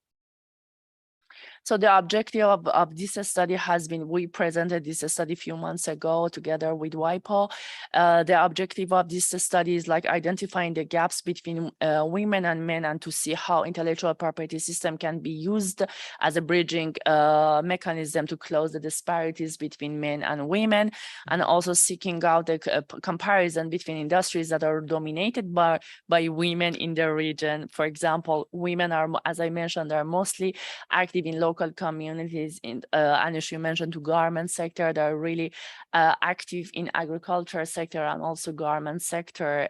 So the objective of this study has been, we presented this study a few months ago together with WIPO. The objective of this study is like identifying the gaps between women and men, and to see how intellectual property system can be used as a bridging mechanism to close the disparities between men and women, and also seeking out the comparison between industries that are dominated by women in the region. For example, women are, as I mentioned, are mostly active in local communities. In Anush, you mentioned to garment sector, they're really active in agriculture sector and also garment sector,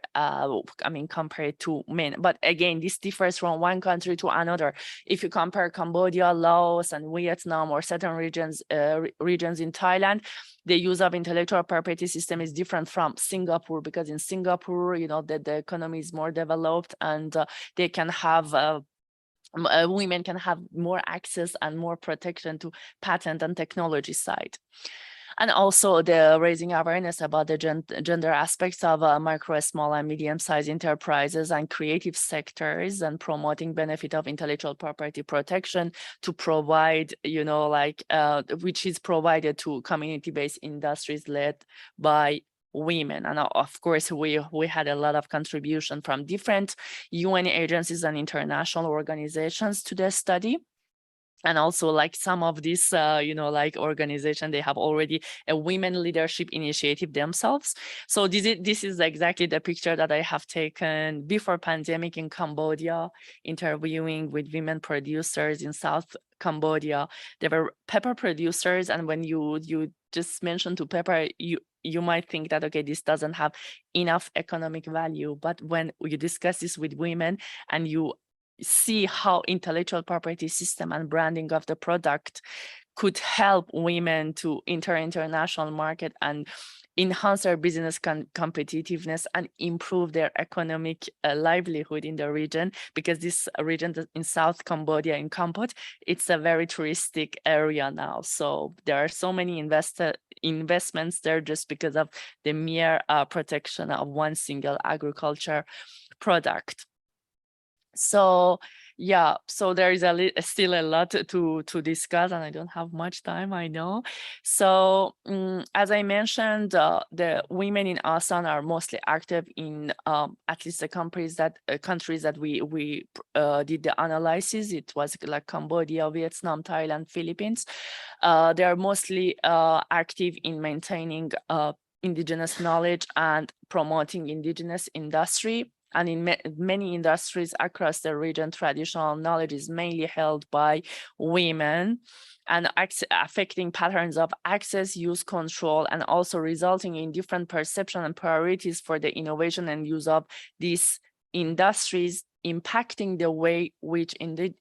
compared to men. But again, this differs from one country to another. If you compare Cambodia, Laos, and Vietnam, or certain regions in Thailand, the use of intellectual property system is different from Singapore, because in Singapore, the economy is more developed, and they can have women can have more access and more protection to patent and technology side. And also the raising awareness about the gender aspects of micro, small, and medium-sized enterprises and creative sectors, and promoting benefit of intellectual property protection to provide, which is provided to community-based industries led by women. And of course, we had a lot of contribution from different UN agencies and international organizations to the study. And also, like, some of these, organization, they have already a women leadership initiative themselves. So this is exactly the picture that I have taken before pandemic in Cambodia, interviewing with women producers in South Cambodia. They were pepper producers, and when you just mention to pepper, you might think that, okay, this doesn't have enough economic value. But when you discuss this with women and you see how intellectual property system and branding of the product could help women to enter international market and enhance their business competitiveness and improve their economic livelihood in the region, because this region in South Cambodia, in Kampot, it's a very touristic area now. So there are so many investments there just because of the mere protection of one single agriculture product. So yeah, so there is still a lot to discuss, and I don't have much time, I know. So as I mentioned, the women in ASEAN are mostly active in at least the countries that we did the analysis. It was like Cambodia, Vietnam, Thailand, Philippines. They are mostly active in maintaining indigenous knowledge and promoting indigenous industry. And in many industries across the region, traditional knowledge is mainly held by women, and affecting patterns of access, use, control, and also resulting in different perception and priorities for the innovation and use of these industries, impacting the way which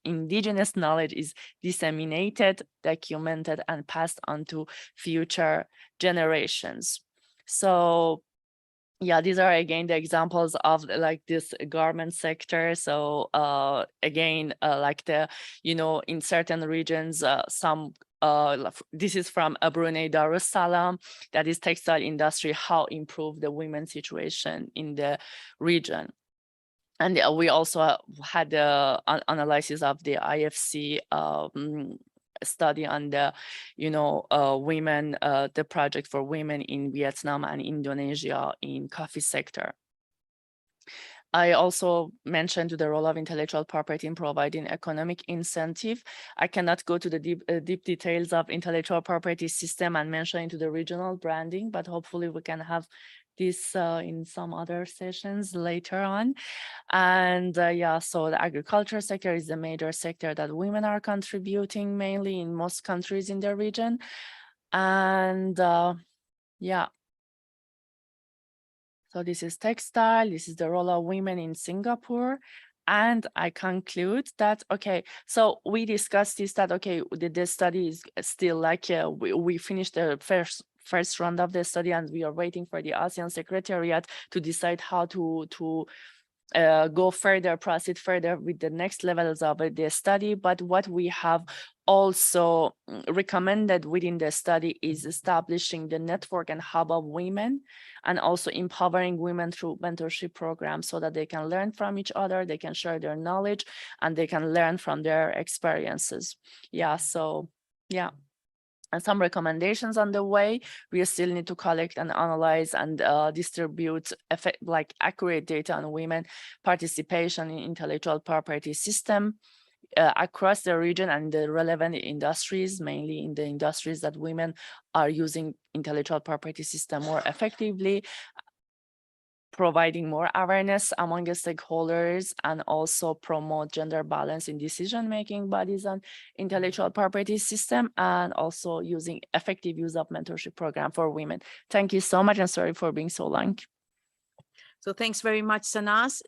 indigenous knowledge is disseminated, documented, and passed on to future generations. So yeah, these are again the examples of like this garment sector. So again, like the, in certain regions, this is from Brunei Darussalam, that is textile industry, how improve the women's situation in the region. And we also had the analysis of the IFC study on the, women, the project for women in Vietnam and Indonesia in coffee sector. I also mentioned the role of intellectual property in providing economic incentive. I cannot go to the deep details of intellectual property system and mention into the regional branding, but hopefully we can have this in some other sessions later on. And yeah, so the agriculture sector is the major sector that women are contributing mainly in most countries in the region. And yeah, So this is textile, this is the role of women in Singapore. And I conclude that, okay, so we discussed this, that, okay, this study is still like, we finished the first round of the study and we are waiting for the ASEAN Secretariat to decide how to go further, proceed further with the next levels of the study. But what we have also recommended within the study is establishing the network and hub of women, and also empowering women through mentorship programs so that they can learn from each other, they can share their knowledge, and they can learn from their experiences. Yeah, so yeah. And some recommendations on the way. We still need to collect and analyze and distribute accurate data on women participation in intellectual property system across the region and the relevant industries, mainly in the industries that women are using intellectual property system more effectively, providing more awareness among the stakeholders, and also promote gender balance in decision-making bodies on intellectual property system, and also using effective use of mentorship program for women. Thank you so much, and sorry for being so long. So thanks very much, Sanaz.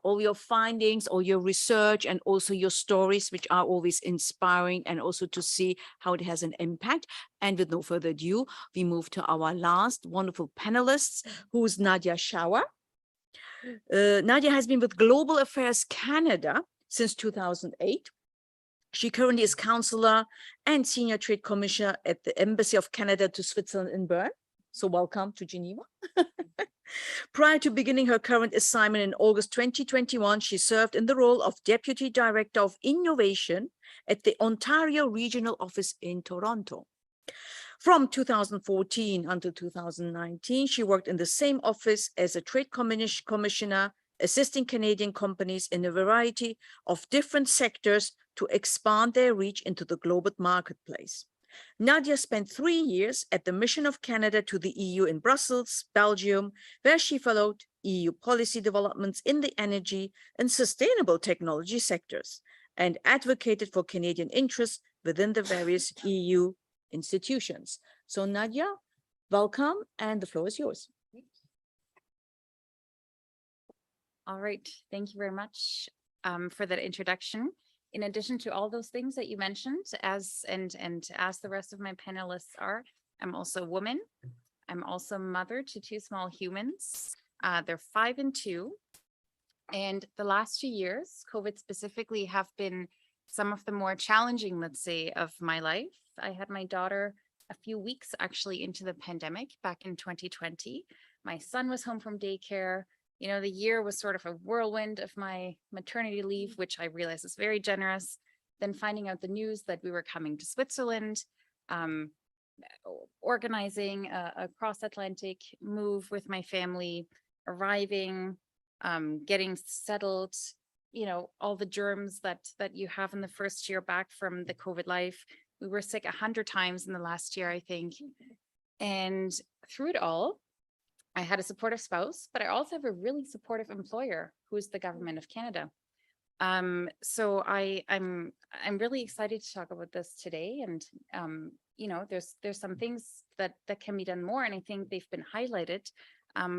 All your findings, all your research, and also your stories, which are always inspiring, and also to see how it has an impact. And with no further ado, we move to our last wonderful panelists, who's Nadia Schauer. Nadia has been with Global Affairs Canada since 2008. She currently is counselor and senior trade commissioner at the Embassy of Canada to Switzerland in Bern. So welcome to Geneva. Prior to beginning her current assignment in August 2021, she served in the role of Deputy Director of Innovation at the Ontario Regional Office in Toronto. From 2014 until 2019, she worked in the same office as a trade commissioner, assisting Canadian companies in a variety of different sectors to expand their reach into the global marketplace. Nadia spent 3 years at the Mission of Canada to the EU in Brussels, Belgium, where she followed EU policy developments in the energy and sustainable technology sectors and advocated for Canadian interests within the various EU institutions. So Nadia, welcome, and the floor is yours. All right, thank you very much for that introduction. In addition to all those things that you mentioned, as the rest of my panelists are, I'm also a woman. I'm also mother to 2 small humans. They're 5 and 2. And the last 2 years, COVID specifically, have been some of the more challenging, let's say, of my life. I had my daughter a few weeks actually into the pandemic back in 2020. My son was home from daycare. You know, the year was sort of a whirlwind of my maternity leave, which I realize is very generous. Then finding out the news that we were coming to Switzerland, organizing a cross-Atlantic move with my family, arriving, getting settled, you know, all the germs that you have in the first year back from the COVID life. We were sick 100 times in the last year, I think. And through it all, I had a supportive spouse, but I also have a really supportive employer, who is the government of Canada. So I'm really excited to talk about this today. And you know, there's some things that can be done more, and I think they've been highlighted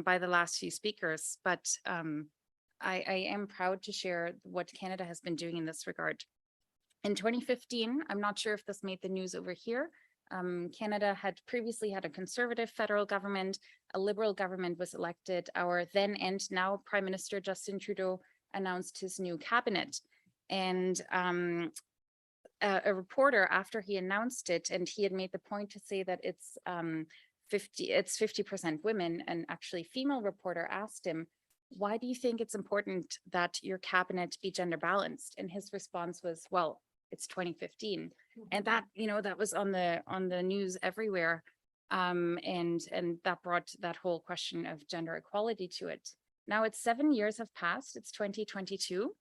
by the last few speakers. But I am proud to share what Canada has been doing in this regard. In 2015, I'm not sure if this made the news over here. Canada had previously had a conservative federal government. A liberal government was elected. Our then and now Prime Minister Justin Trudeau announced his new cabinet. And a reporter, after he announced it, and he had made the point to say that it's 50% women, and actually female reporter asked him, why do you think it's important that your cabinet be gender balanced? And his response was, well, it's 2015. And that, you know, that was on the news everywhere. And that brought that whole question of gender equality to it. Now it's 7 years have passed, it's 2022.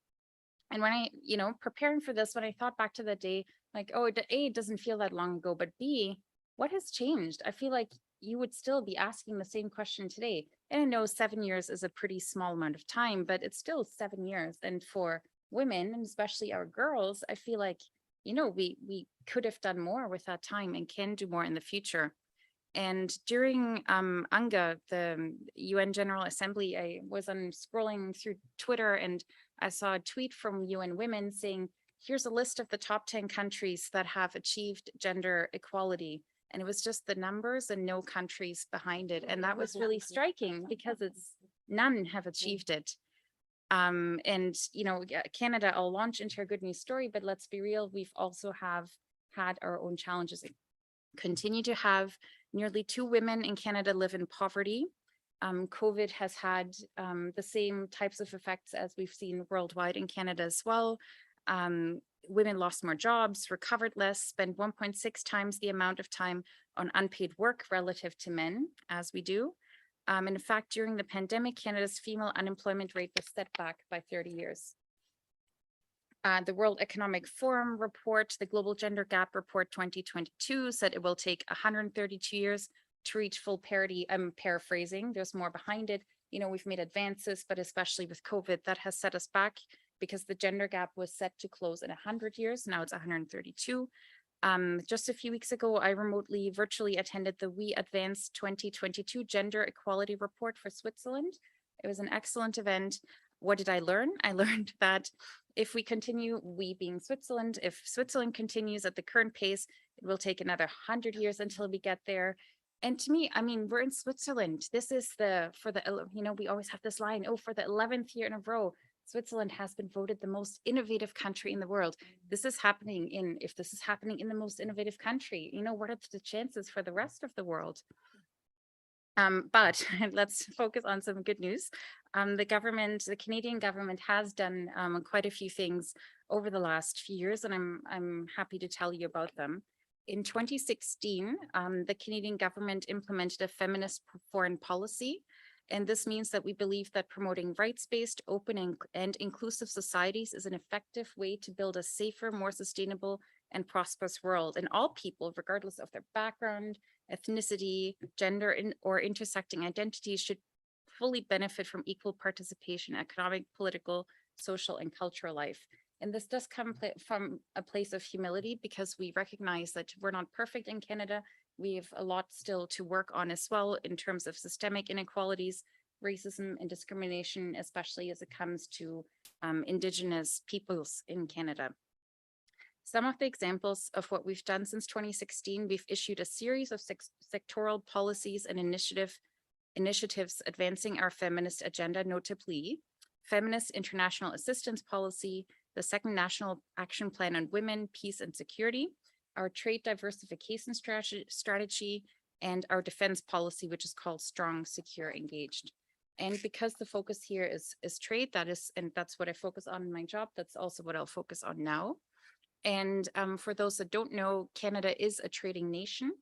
And when I, you know, preparing for this, when I thought back to that day, like, oh, A, it doesn't feel that long ago, but B, what has changed? I feel like you would still be asking the same question today. And I know 7 years is a pretty small amount of time, but it's still 7 years. And for women, and especially our girls, I feel like, you know, we could have done more with that time and can do more in the future. And during UNGA, the UN General Assembly, I was scrolling through Twitter and I saw a tweet from UN Women saying, here's a list of the top 10 countries that have achieved gender equality. And it was just the numbers and no countries behind it. And that was really striking because none have achieved it. And, you know, Canada, I'll launch into a good news story, but let's be real, we've also had our own challenges. Continue to have nearly 2 women in Canada live in poverty. COVID has had the same types of effects as we've seen worldwide in Canada as well. Women lost more jobs, recovered less, spend 1.6 times the amount of time on unpaid work relative to men as we do. In fact, during the pandemic, Canada's female unemployment rate was set back by 30 years. The World Economic Forum report, the Global Gender Gap Report 2022, said it will take 132 years to reach full parity. I'm paraphrasing, there's more behind it. You know, we've made advances, but especially with COVID, that has set us back because the gender gap was set to close in 100 years. Now it's 132. Just a few weeks ago, I virtually attended the We Advance 2022 Gender Equality Report for Switzerland. It was an excellent event. What did I learn? I learned that if we continue, we being Switzerland, if Switzerland continues at the current pace, it will take another 100 years until we get there. And to me, I mean, we're in Switzerland. This is you know, we always have this line, oh, for the 11th year in a row, Switzerland has been voted the most innovative country in the world. If this is happening in the most innovative country, you know, what are the chances for the rest of the world? But let's focus on some good news. The Canadian government has done quite a few things over the last few years, and I'm happy to tell you about them. In 2016, the Canadian government implemented a feminist foreign policy. And this means that we believe that promoting rights-based, open and inclusive societies is an effective way to build a safer, more sustainable and prosperous world. And all people, regardless of their background, ethnicity, gender, or intersecting identities, should fully benefit from equal participation in economic, political, social, and cultural life. And this does come from a place of humility because we recognize that we're not perfect in Canada. We have a lot still to work on as well in terms of systemic inequalities, racism, and discrimination, especially as it comes to Indigenous peoples in Canada. Some of the examples of what we've done since 2016, we've issued a series of sectoral policies and initiatives advancing our feminist agenda, notably Feminist International Assistance Policy, the Second National Action Plan on Women, Peace and Security, our Trade Diversification Strategy, and our defense policy, which is called Strong, Secure, Engaged. And because the focus here is trade, and that's what I focus on in my job, that's also what I'll focus on now. And for those that don't know, Canada is a trading nation.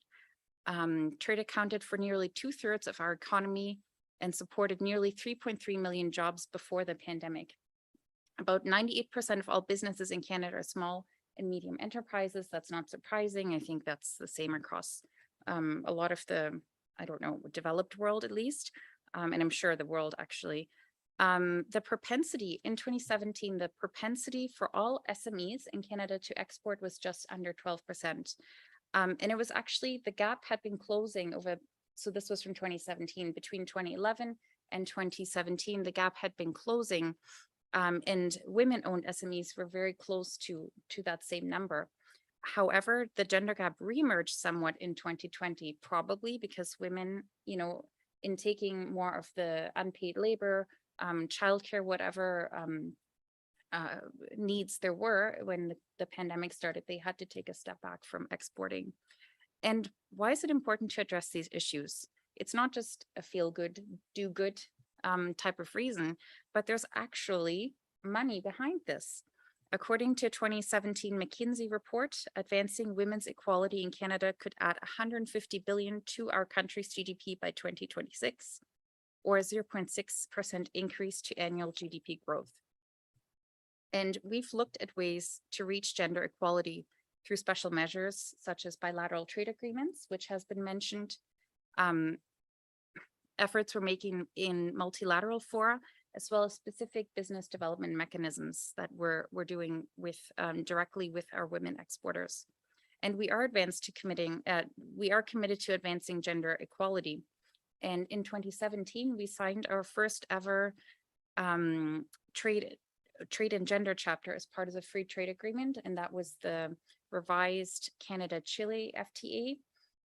Trade accounted for nearly 2/3 of our economy and supported nearly 3.3 million jobs before the pandemic. About 98% of all businesses in Canada are small and medium enterprises. That's not surprising. I think that's the same across a lot of the, I don't know, developed world at least, and I'm sure the world actually. The propensity in 2017, the propensity for all SMEs in Canada to export was just under 12%. And it was actually, the gap had been closing over, so this was from 2017, between 2011 and 2017, the gap had been closing. And women-owned SMEs were very close to that same number. However, the gender gap reemerged somewhat in 2020, probably because women, you know, in taking more of the unpaid labor, childcare, whatever needs there were when the pandemic started, they had to take a step back from exporting. And why is it important to address these issues? It's not just a feel good, do good type of reason, but there's actually money behind this. According to a 2017 McKinsey report, advancing women's equality in Canada could add 150 billion to our country's GDP by 2026, or a 0.6% increase to annual GDP growth. And we've looked at ways to reach gender equality through special measures, such as bilateral trade agreements, which has been mentioned, efforts we're making in multilateral fora, as well as specific business development mechanisms that we're doing with directly with our women exporters. And we are committed to advancing gender equality. And in 2017, we signed our first ever trade and gender chapter as part of the free trade agreement. And that was the revised Canada-Chile FTA.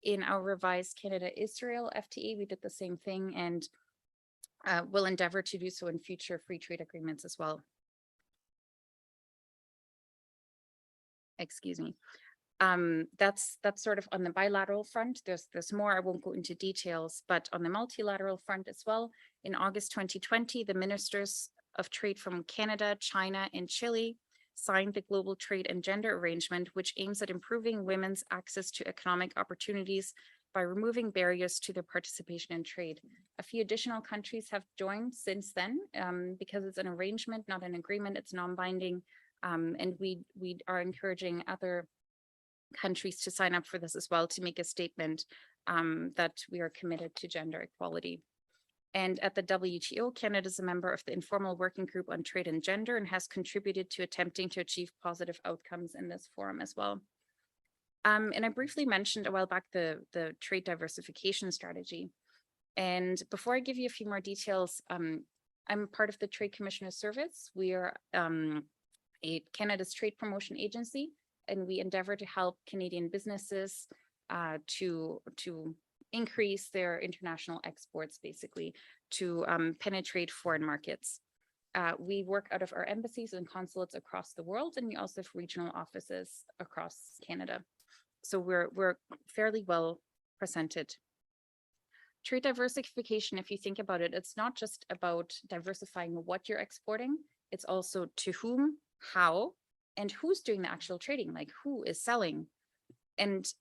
In our revised Canada-Israel FTA, we did the same thing, and will endeavor to do so in future free trade agreements as well. Excuse me. That's sort of on the bilateral front. There's more, I won't go into details, but on the multilateral front as well, in August 2020, the ministers of trade from Canada, China, and Chile signed the Global Trade and Gender Arrangement, which aims at improving women's access to economic opportunities by removing barriers to their participation in trade. A few additional countries have joined since then, because it's an arrangement, not an agreement, it's non-binding, and we are encouraging other countries to sign up for this as well, to make a statement that we are committed to gender equality. And at the WTO, Canada is a member of the Informal Working Group on Trade and Gender and has contributed to attempting to achieve positive outcomes in this forum as well. And I briefly mentioned a while back the trade diversification strategy. And before I give you a few more details, I'm part of the Trade Commissioner Service. We are Canada's trade promotion agency, and we endeavor to help Canadian businesses to increase their international exports, basically, to penetrate foreign markets. We work out of our embassies and consulates across the world, and we also have regional offices across Canada. So we're fairly well presented. Trade diversification, if you think about it, it's not just about diversifying what you're exporting, it's also to whom, how, and who's doing the actual trading, like who is selling. And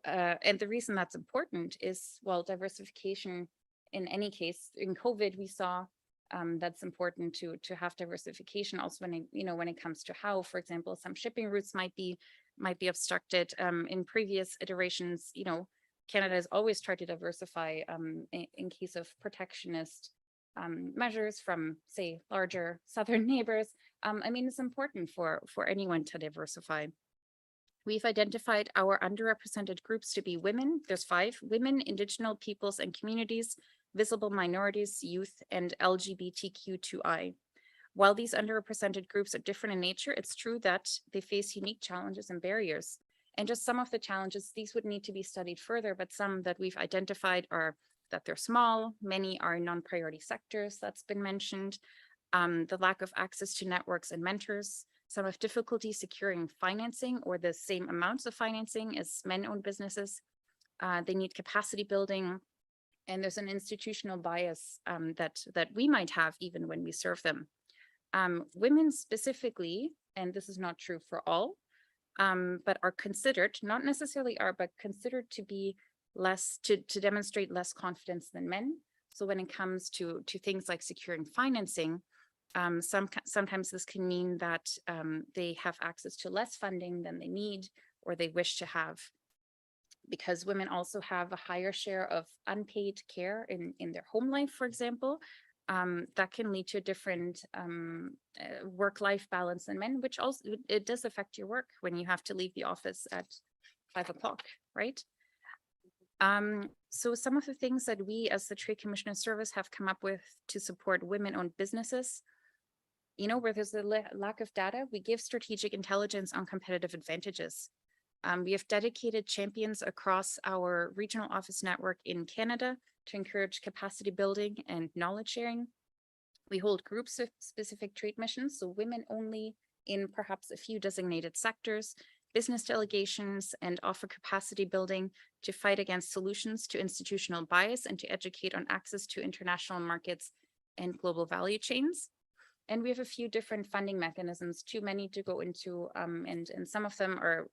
and the reason that's important is, well, diversification in any case, in COVID, we saw that's important to have diversification also when it comes to how, for example, some shipping routes might be obstructed. In previous iterations, Canada has always tried to diversify in case of protectionist measures from, say, larger southern neighbors. I mean, it's important for anyone to diversify. We've identified our underrepresented groups to be women. There's 5: women, Indigenous peoples and communities, visible minorities, youth, and LGBTQ2I. While these underrepresented groups are different in nature, it's true that they face unique challenges and barriers. And just some of the challenges, these would need to be studied further, but some that we've identified are that they're small, many are non-priority sectors, that's been mentioned, the lack of access to networks and mentors. Some have difficulty securing financing or the same amounts of financing as men-owned businesses. They need capacity building, and there's an institutional bias that we might have even when we serve them. Women specifically, and this is not true for all, but are considered, not necessarily are, but considered to be less, to demonstrate less confidence than men. So when it comes to things like securing financing, sometimes this can mean that they have access to less funding than they need or they wish to have, because women also have a higher share of unpaid care in their home life, for example. That can lead to a different work-life balance than men, which also, it does affect your work when you have to leave the office at 5 o'clock, right? So some of the things that we as the Trade Commissioner Service have come up with to support women-owned businesses, where there's a lack of data, we give strategic intelligence on competitive advantages. We have dedicated champions across our regional office network in Canada to encourage capacity building and knowledge sharing. We hold groups of specific trade missions, so women only in perhaps a few designated sectors, business delegations, and offer capacity building to fight against solutions to institutional bias and to educate on access to international markets and global value chains. And we have a few different funding mechanisms, too many to go into, and some of them are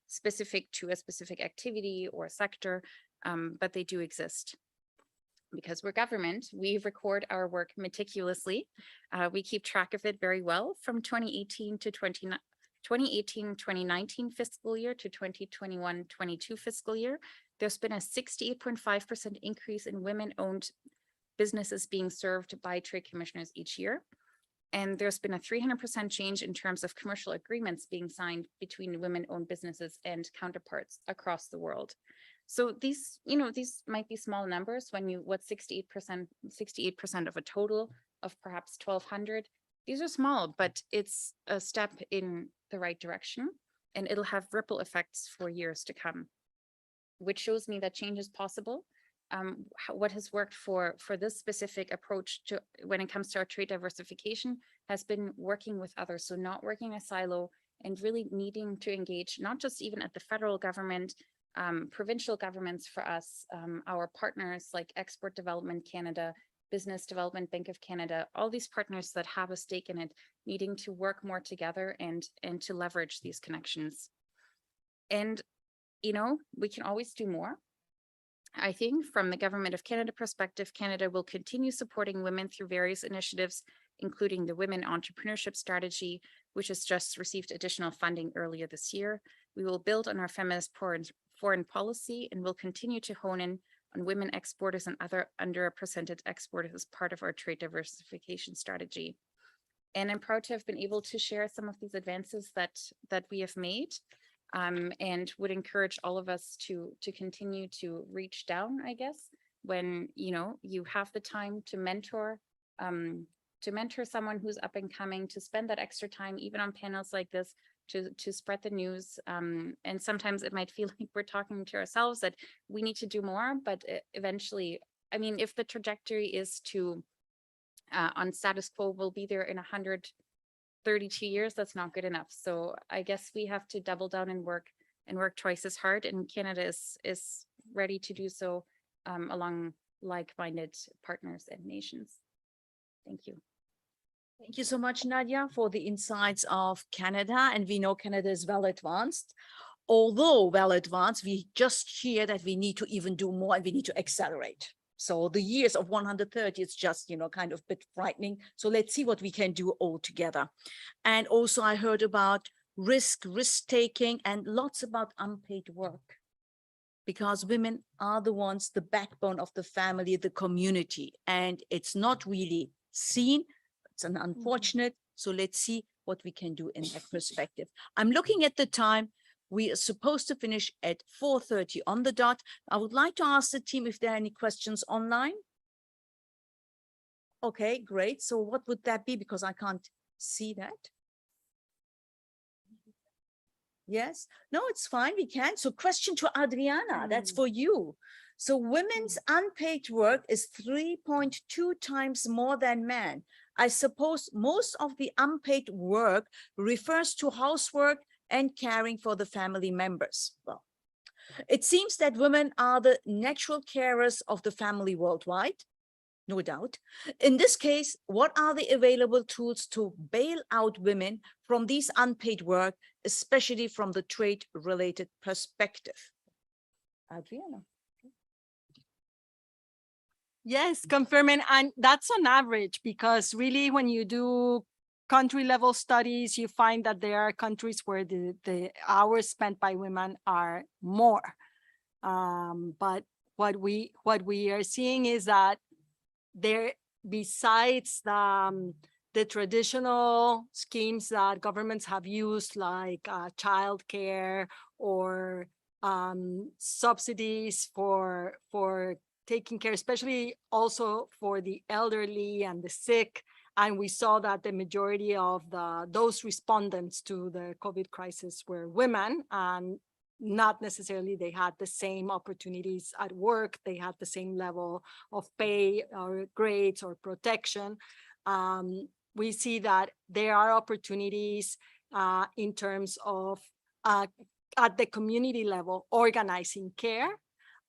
specific to a specific activity or sector, but they do exist. Because we're government, we record our work meticulously. We keep track of it very well. From 2018 to 2019 fiscal year to 2021-22 fiscal year, there's been a 68.5% increase in women-owned businesses being served by trade commissioners each year. And there's been a 300% change in terms of commercial agreements being signed between women-owned businesses and counterparts across the world. So these, you know, these might be small numbers when you, what, 68% of a total of perhaps 1,200. These are small, but it's a step in the right direction, and it'll have ripple effects for years to come, which shows me that change is possible. What has worked for this specific approach to when it comes to our trade diversification has been working with others. So not working in a silo and really needing to engage, not just even at the federal government, provincial governments for us, our partners like Export Development Canada, Business Development Bank of Canada, all these partners that have a stake in it, needing to work more together and to leverage these connections. And, you know, we can always do more. I think from the Government of Canada perspective, Canada will continue supporting women through various initiatives, including the Women Entrepreneurship Strategy, which has just received additional funding earlier this year. We will build on our feminist foreign policy and will continue to hone in on women exporters and other underrepresented exporters as part of our trade diversification strategy. And I'm proud to have been able to share some of these advances that we have made. And would encourage all of us to continue to reach down, I guess, when, you know, you have the time to mentor someone who's up and coming, to spend that extra time, even on panels like this, to spread the news. And sometimes it might feel like we're talking to ourselves, that we need to do more, but eventually, I mean, if the trajectory is to, on status quo, we'll be there in 132 years, that's not good enough. So I guess we have to double down and work twice as hard, and Canada is ready to do so along like-minded partners and nations. Thank you. Thank you so much, Nadia, for the insights of Canada. And we know Canada is well advanced. Although well advanced, we just hear that we need to even do more and we need to accelerate. So the years of 130, it's just, you know, kind of a bit frightening. So let's see what we can do all together. And also I heard about risk-taking, and lots about unpaid work, because women are the ones, the backbone of the family, the community, and it's not really seen. It's an unfortunate. So let's see what we can do in that perspective. I'm looking at the time. We are supposed to finish at 4:30 on the dot. I would like to ask the team if there are any questions online. Okay, great. So what would that be? Because I can't see that. Yes, no, it's fine. We can. So question to Adriana, that's for you. So women's unpaid work is 3.2 times more than men. I suppose most of the unpaid work refers to housework and caring for the family members. Well, it seems that women are the natural carers of the family worldwide, no doubt. In this case, what are the available tools to bail out women from these unpaid work, especially from the trade-related perspective? Adriana. Yes, confirming, and that's on average, because really when you do country level studies, you find that there are countries where the hours spent by women are more. But what we are seeing is that there, besides the traditional schemes that governments have used, like childcare or subsidies for taking care, especially also for the elderly and the sick. And we saw that the majority of those respondents to the COVID crisis were women, and not necessarily they had the same opportunities at work. They had the same level of pay or grades or protection. We see that there are opportunities in terms of at the community level, organizing care,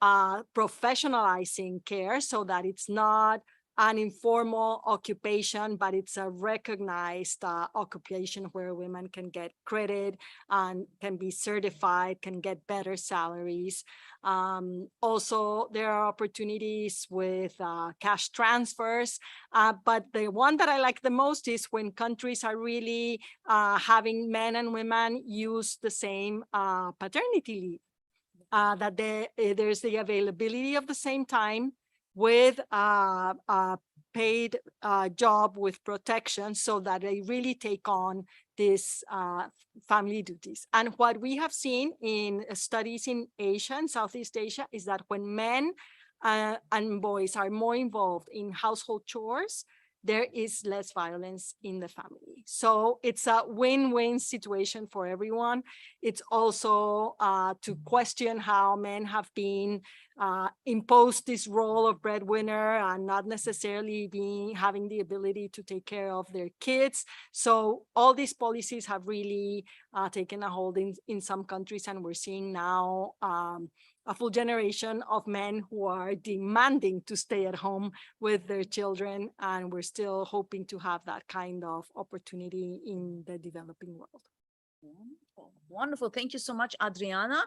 professionalizing care, so that it's not an informal occupation, but it's a recognized occupation where women can get credit and can be certified, can get better salaries. Also, there are opportunities with cash transfers, but the one that I like the most is when countries are really having men and women use the same paternity leave. That there's the availability of the same time with paid job with protection so that they really take on these family duties. And what we have seen in studies in Asia and Southeast Asia is that when men and boys are more involved in household chores, there is less violence in the family. So it's a win-win situation for everyone. It's also to question how men have been imposed this role of breadwinner and not necessarily having the ability to take care of their kids. So all these policies have really taken a hold in some countries, and we're seeing now a full generation of men who are demanding to stay at home with their children, and we're still hoping to have that kind of opportunity in the developing world. Wonderful. Wonderful. Thank you so much, Adriana.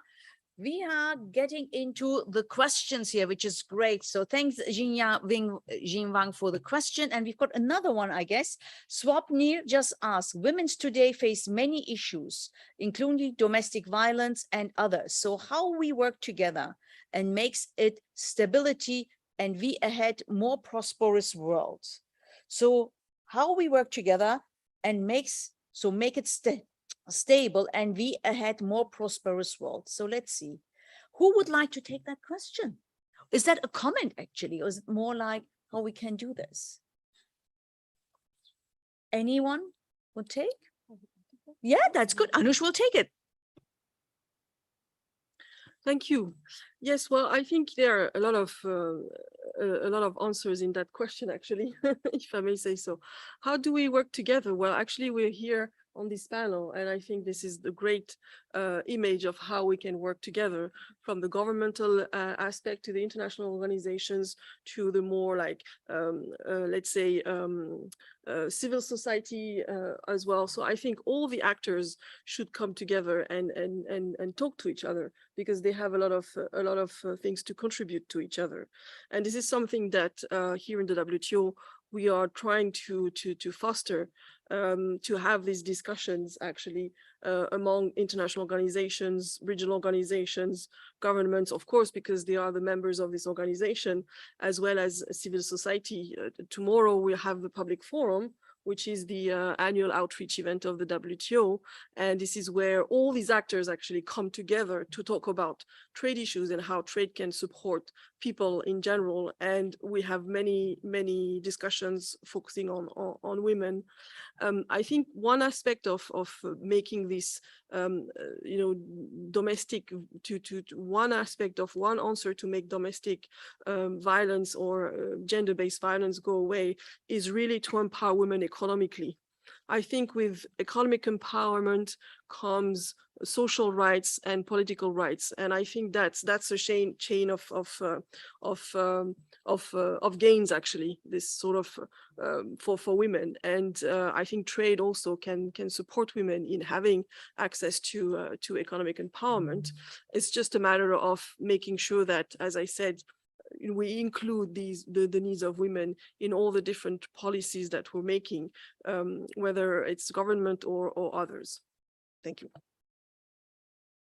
We are getting into the questions here, which is great. So thanks, Jin Wang, for the question. And we've got another one, I guess. Swapnir just asked, women today face many issues, including domestic violence and others. So how we work together and makes it stability and we ahead more prosperous world. So how we work together and make it stable and we ahead more prosperous world. So let's see, who would like to take that question? Is that a comment actually, or is it more like how we can do this? Anyone would take? Yeah, that's good. Anush will take it. Thank you. Yes, well, I think there are a lot of answers in that question, actually, if I may say so. How do we work together? Well, actually, we're here on this panel, and I think this is the great image of how we can work together, from the governmental aspect to the international organizations to the more like, let's say, civil society as well. So I think all the actors should come together and talk to each other, because they have a lot of things to contribute to each other. And this is something that here in the WTO we are trying to foster, to have these discussions actually among international organizations, regional organizations, governments, of course, because they are the members of this organization, as well as civil society. Tomorrow we have the public forum, which is the annual outreach event of the WTO. And this is where all these actors actually come together to talk about trade issues and how trade can support people in general. And we have many discussions focusing on women. I think one aspect of making this, domestic, one aspect of one answer to make domestic violence or gender-based violence go away is really to empower women economically. I think with economic empowerment comes social rights and political rights, and I think that's a chain of gains, actually. This sort of for women, and I think trade also can support women in having access to economic empowerment. It's just a matter of making sure that, as I said, we include the needs of women in all the different policies that we're making, whether it's government or others. Thank you.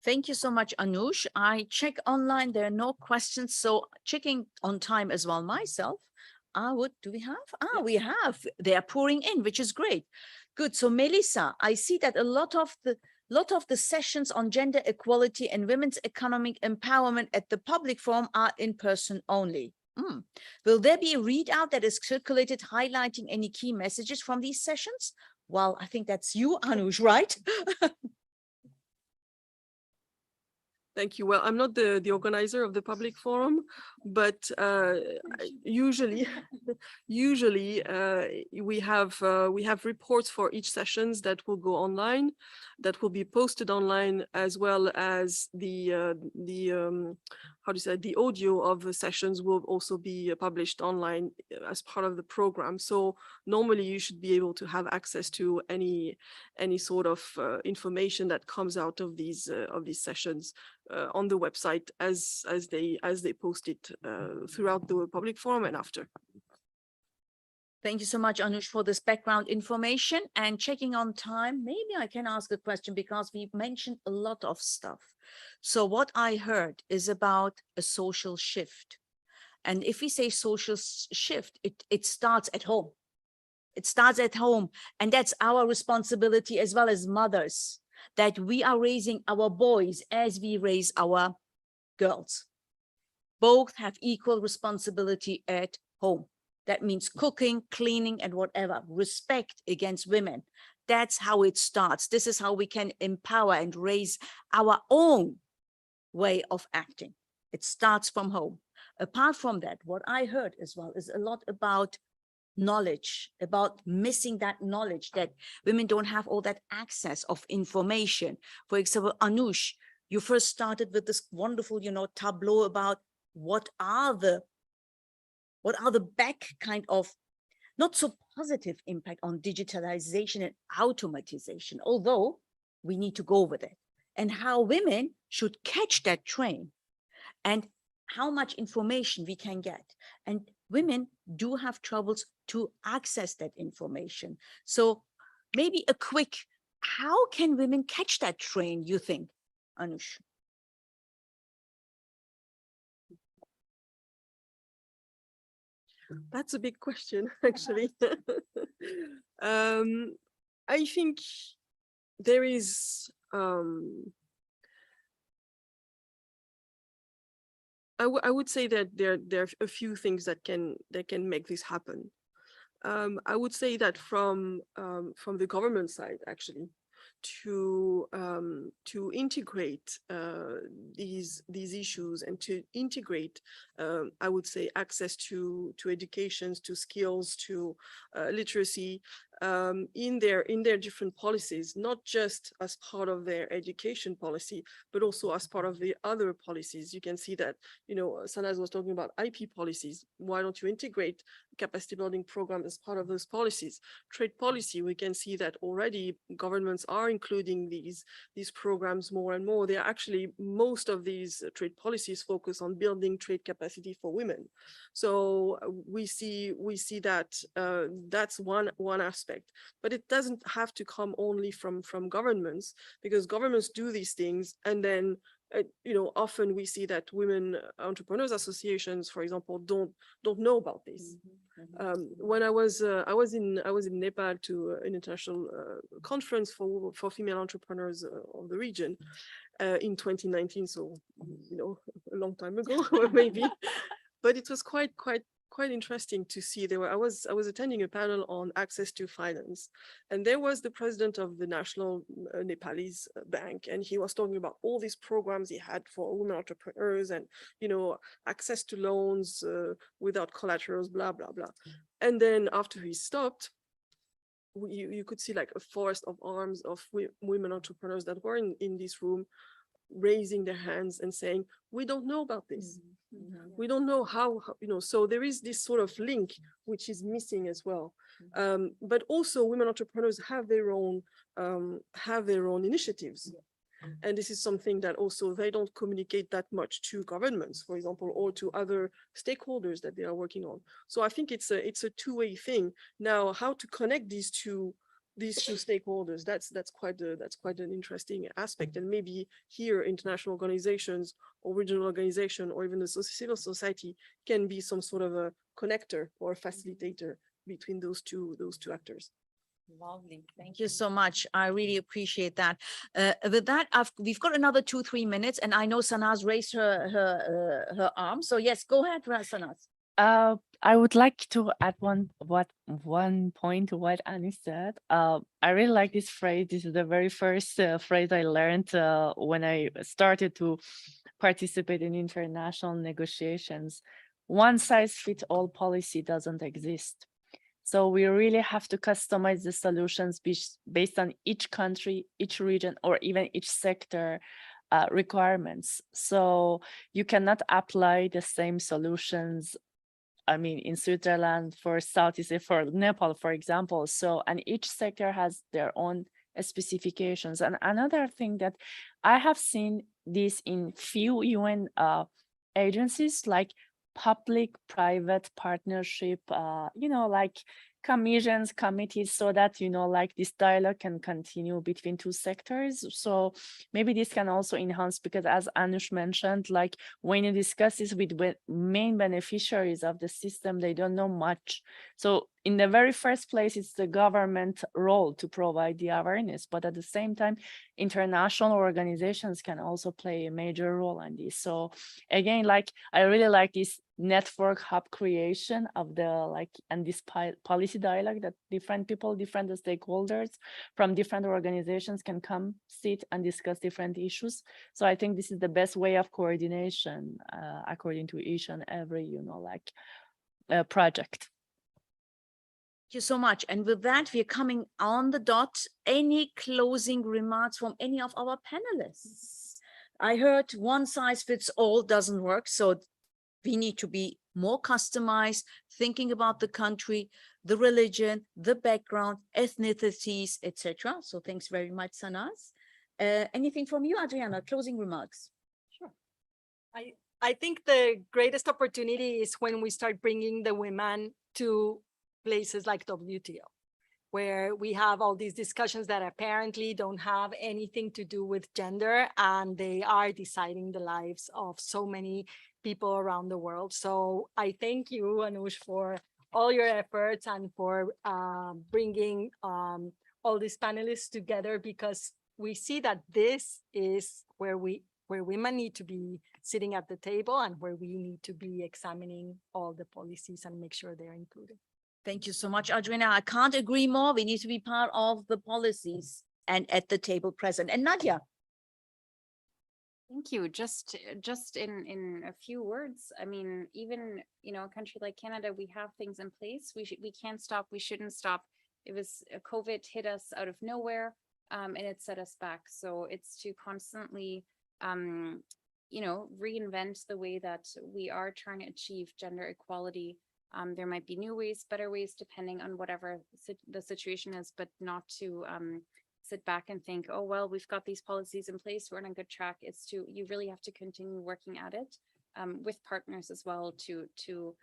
Thank you so much, Anush. I check online, there are no questions. So checking on time as well myself, do we have? We have, they are pouring in, which is great. Good, so Melissa, I see that a lot of the sessions on gender equality and women's economic empowerment at the public forum are in person only. Will there be a readout that is circulated highlighting any key messages from these sessions? Well, I think that's you, Anush, right? Thank you. Well, I'm not the organizer of the public forum, but usually we have reports for each sessions that will go online, that will be posted online, as well as the audio of the sessions will also be published online as part of the program. So normally you should be able to have access to any sort of information that comes out of these sessions on the website as they post it throughout the public forum and after. Thank you so much, Anush, for this background information. And checking on time, maybe I can ask a question, because we've mentioned a lot of stuff. So what I heard is about a social shift. And if we say social shift, it starts at home. It starts at home. And that's our responsibility as well as mothers, that we are raising our boys as we raise our girls. Both have equal responsibility at home. That means cooking, cleaning, and whatever. Respect against women. That's how it starts. This is how we can empower and raise our own way of acting. It starts from home. Apart from that, what I heard as well is a lot about knowledge, about missing that knowledge, that women don't have all that access of information. For example, Anush, you first started with this wonderful, tableau about what are the back kind of not so positive impact on digitalization and automatization, although we need to go with it, and how women should catch that train and how much information we can get. And women do have troubles to access that information. So maybe a quick, how can women catch that train, you think, Anush? That's a big question, actually. I think there is, I would say that there are a few things that can make this happen. I would say that from the government side, actually, to integrate these issues and to integrate, I would say, access to educations, to skills, to literacy in their different policies, not just as part of their education policy, but also as part of the other policies. You can see that, Sanaz was talking about IP policies. Why don't you integrate capacity building program as part of those policies? Trade policy, we can see that already governments are including these programs more and more. They are actually, most of these trade policies focus on building trade capacity for women. So we see that that's one aspect, but it doesn't have to come only from governments, because governments do these things, and then often we see that women entrepreneurs associations, for example, don't know about this. When I was in Nepal to an international conference for female entrepreneurs of the region in 2019, so a long time ago maybe, but it was quite interesting to see. I was attending a panel on access to finance, and there was the president of the National Nepalese Bank, and he was talking about all these programs he had for women entrepreneurs, and access to loans without collaterals, blah blah blah. And then after he stopped, you could see like a forest of arms of women entrepreneurs that were in this room, raising their hands and saying, we don't know about this. We don't know how, so there is this sort of link which is missing as well. But also women entrepreneurs have their own initiatives. And this is something that also they don't communicate that much to governments, for example, or to other stakeholders that they are working on. So I think it's a two-way thing. Now, how to connect these two stakeholders, that's quite an interesting aspect. And maybe here international organizations or regional organization or even the civil society can be some sort of a connector or a facilitator between those two actors. Lovely. Thank you so much. I really appreciate that. With that, we've got another 2-3 minutes, and I know Sanaz raised her arm. So yes, go ahead, Sanaz. I would like to add one point to what Annie said. I really like this phrase. This is the very first phrase I learned when I started to participate in international negotiations. One size fits all policy doesn't exist. So we really have to customize the solutions based on each country, each region, or even each sector requirements. So you cannot apply the same solutions, I mean, in Switzerland for Southeast, for Nepal, for example. So, and each sector has their own specifications. And another thing that I have seen this in few UN agencies, like public-private partnership, like commissions, committees, so that, you know, like this dialogue can continue between two sectors. So maybe this can also enhance, because as Anush mentioned, like when you discuss this with main beneficiaries of the system, they don't know much. So in the very first place, it's the government role to provide the awareness, but at the same time, international organizations can also play a major role in this. So again, like I really like this network hub creation of the like, and this policy dialogue that different people, different stakeholders from different organizations can come sit and discuss different issues. So I think this is the best way of coordination according to each and every, you know, like project. Thank you so much. And with that, we're coming on the dot. Any closing remarks from any of our panelists? I heard one size fits all doesn't work. So we need to be more customized, thinking about the country, the religion, the background, ethnicities, etc. So thanks very much, Sanaz. Anything from you, Adriana? Closing remarks. Sure. I think the greatest opportunity is when we start bringing the women to places like WTO, where we have all these discussions that apparently don't have anything to do with gender, and they are deciding the lives of so many people around the world. So I thank you, Anush, for all your efforts and for bringing all these panelists together, because we see that this is where women need to be sitting at the table and where we need to be examining all the policies and make sure they're included. Thank you so much, Adriana. I can't agree more. We need to be part of the policies and at the table present. And Nadia. Thank you. Just in a few words, I mean, even, you know, a country like Canada, we have things in place. We can't stop. We shouldn't stop. It was COVID hit us out of nowhere, and it set us back. So it's to constantly, you know, reinvent the way that we are trying to achieve gender equality. There might be new ways, better ways, depending on whatever the situation is, but not to sit back and think, oh, well, we've got these policies in place, we're on a good track. It's to, you really have to continue working at it with partners as well to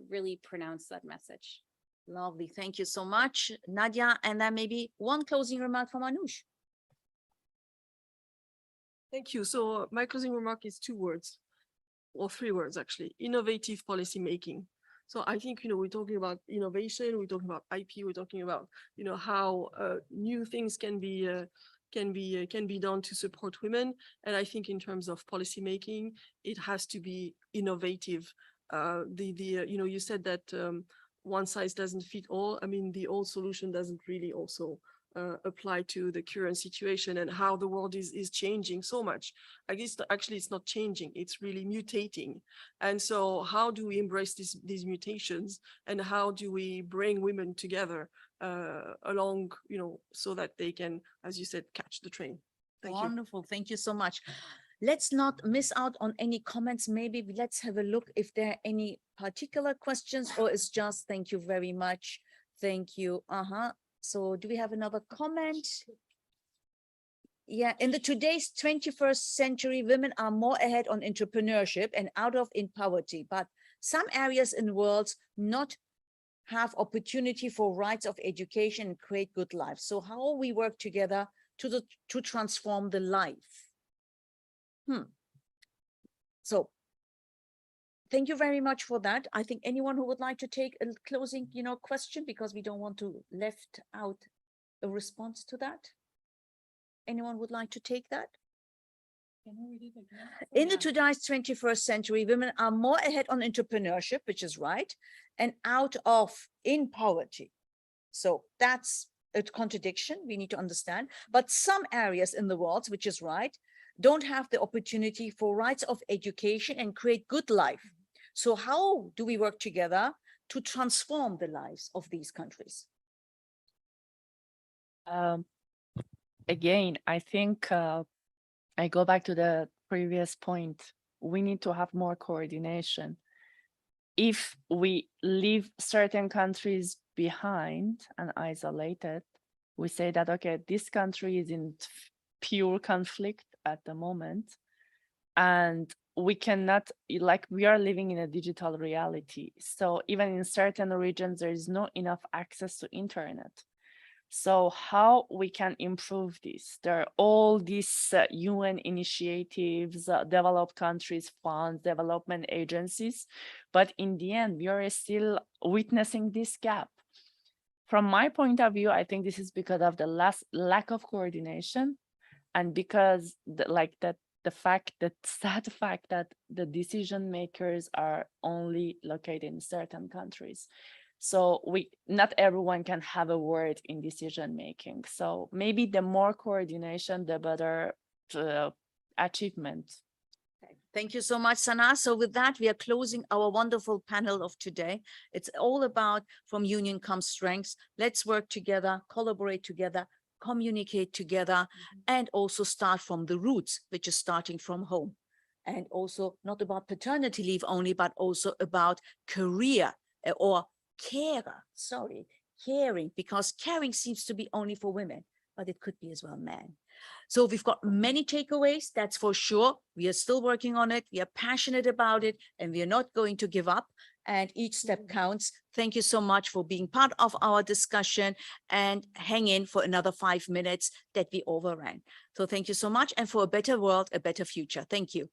really pronounce that message. Lovely. Thank you so much, Nadia. And then maybe one closing remark from Anush. Thank you. So my closing remark is 2 words, or 3 words actually: innovative policy making. So I think, you know, we're talking about innovation, we're talking about IP, we're talking about, you know, how new things can be done to support women. And I think in terms of policy making, it has to be innovative. You know, you said that one size doesn't fit all. I mean, the old solution doesn't really also apply to the current situation and how the world is changing so much. I guess actually it's not changing, it's really mutating. And so how do we embrace these mutations, and how do we bring women together along, you know, so that they can, as you said, catch the train? Thank you. Wonderful. Thank you so much. Let's not miss out on any comments. Maybe let's have a look if there are any particular questions, or it's just thank you very much. Thank you. So do we have another comment? Yeah, in today's 21st century, women are more ahead on entrepreneurship and out of in poverty, but some areas in the world not have opportunity for rights of education and create good lives. So how we work together to transform the life? So thank you very much for that. I think anyone who would like to take a closing, you know, question, because we don't want to left out a response to that. Anyone would like to take that? In the today's 21st century, women are more ahead on entrepreneurship, which is right, and out of in poverty. So that's a contradiction we need to understand. But some areas in the world, which is right, don't have the opportunity for rights of education and create good life. So how do we work together to transform the lives of these countries? Again, I think I go back to the previous point. We need to have more coordination. If we leave certain countries behind and isolated, we say that, okay, this country is in pure conflict at the moment, and we cannot, like, we are living in a digital reality. So even in certain regions, there is not enough access to internet. So how we can improve this? There are all these UN initiatives, developed countries funds, development agencies, but in the end, we are still witnessing this gap. From my point of view, I think this is because of the lack of coordination, and because the sad fact that the decision makers are only located in certain countries. So not everyone can have a word in decision making. So maybe the more coordination, the better achievement. Thank you so much, Sana. So with that, we are closing our wonderful panel of today. It's all about from union comes strengths. Let's work together, collaborate together, communicate together, and also start from the roots, which is starting from home. And also not about paternity leave only, but also about career or caring, because caring seems to be only for women, but it could be as well men. So we've got many takeaways, that's for sure. We are still working on it. We are passionate about it, and we are not going to give up. And each step counts. Thank you so much for being part of our discussion, and hang in for another 5 minutes that we overran. So thank you so much, and for a better world, a better future. Thank you.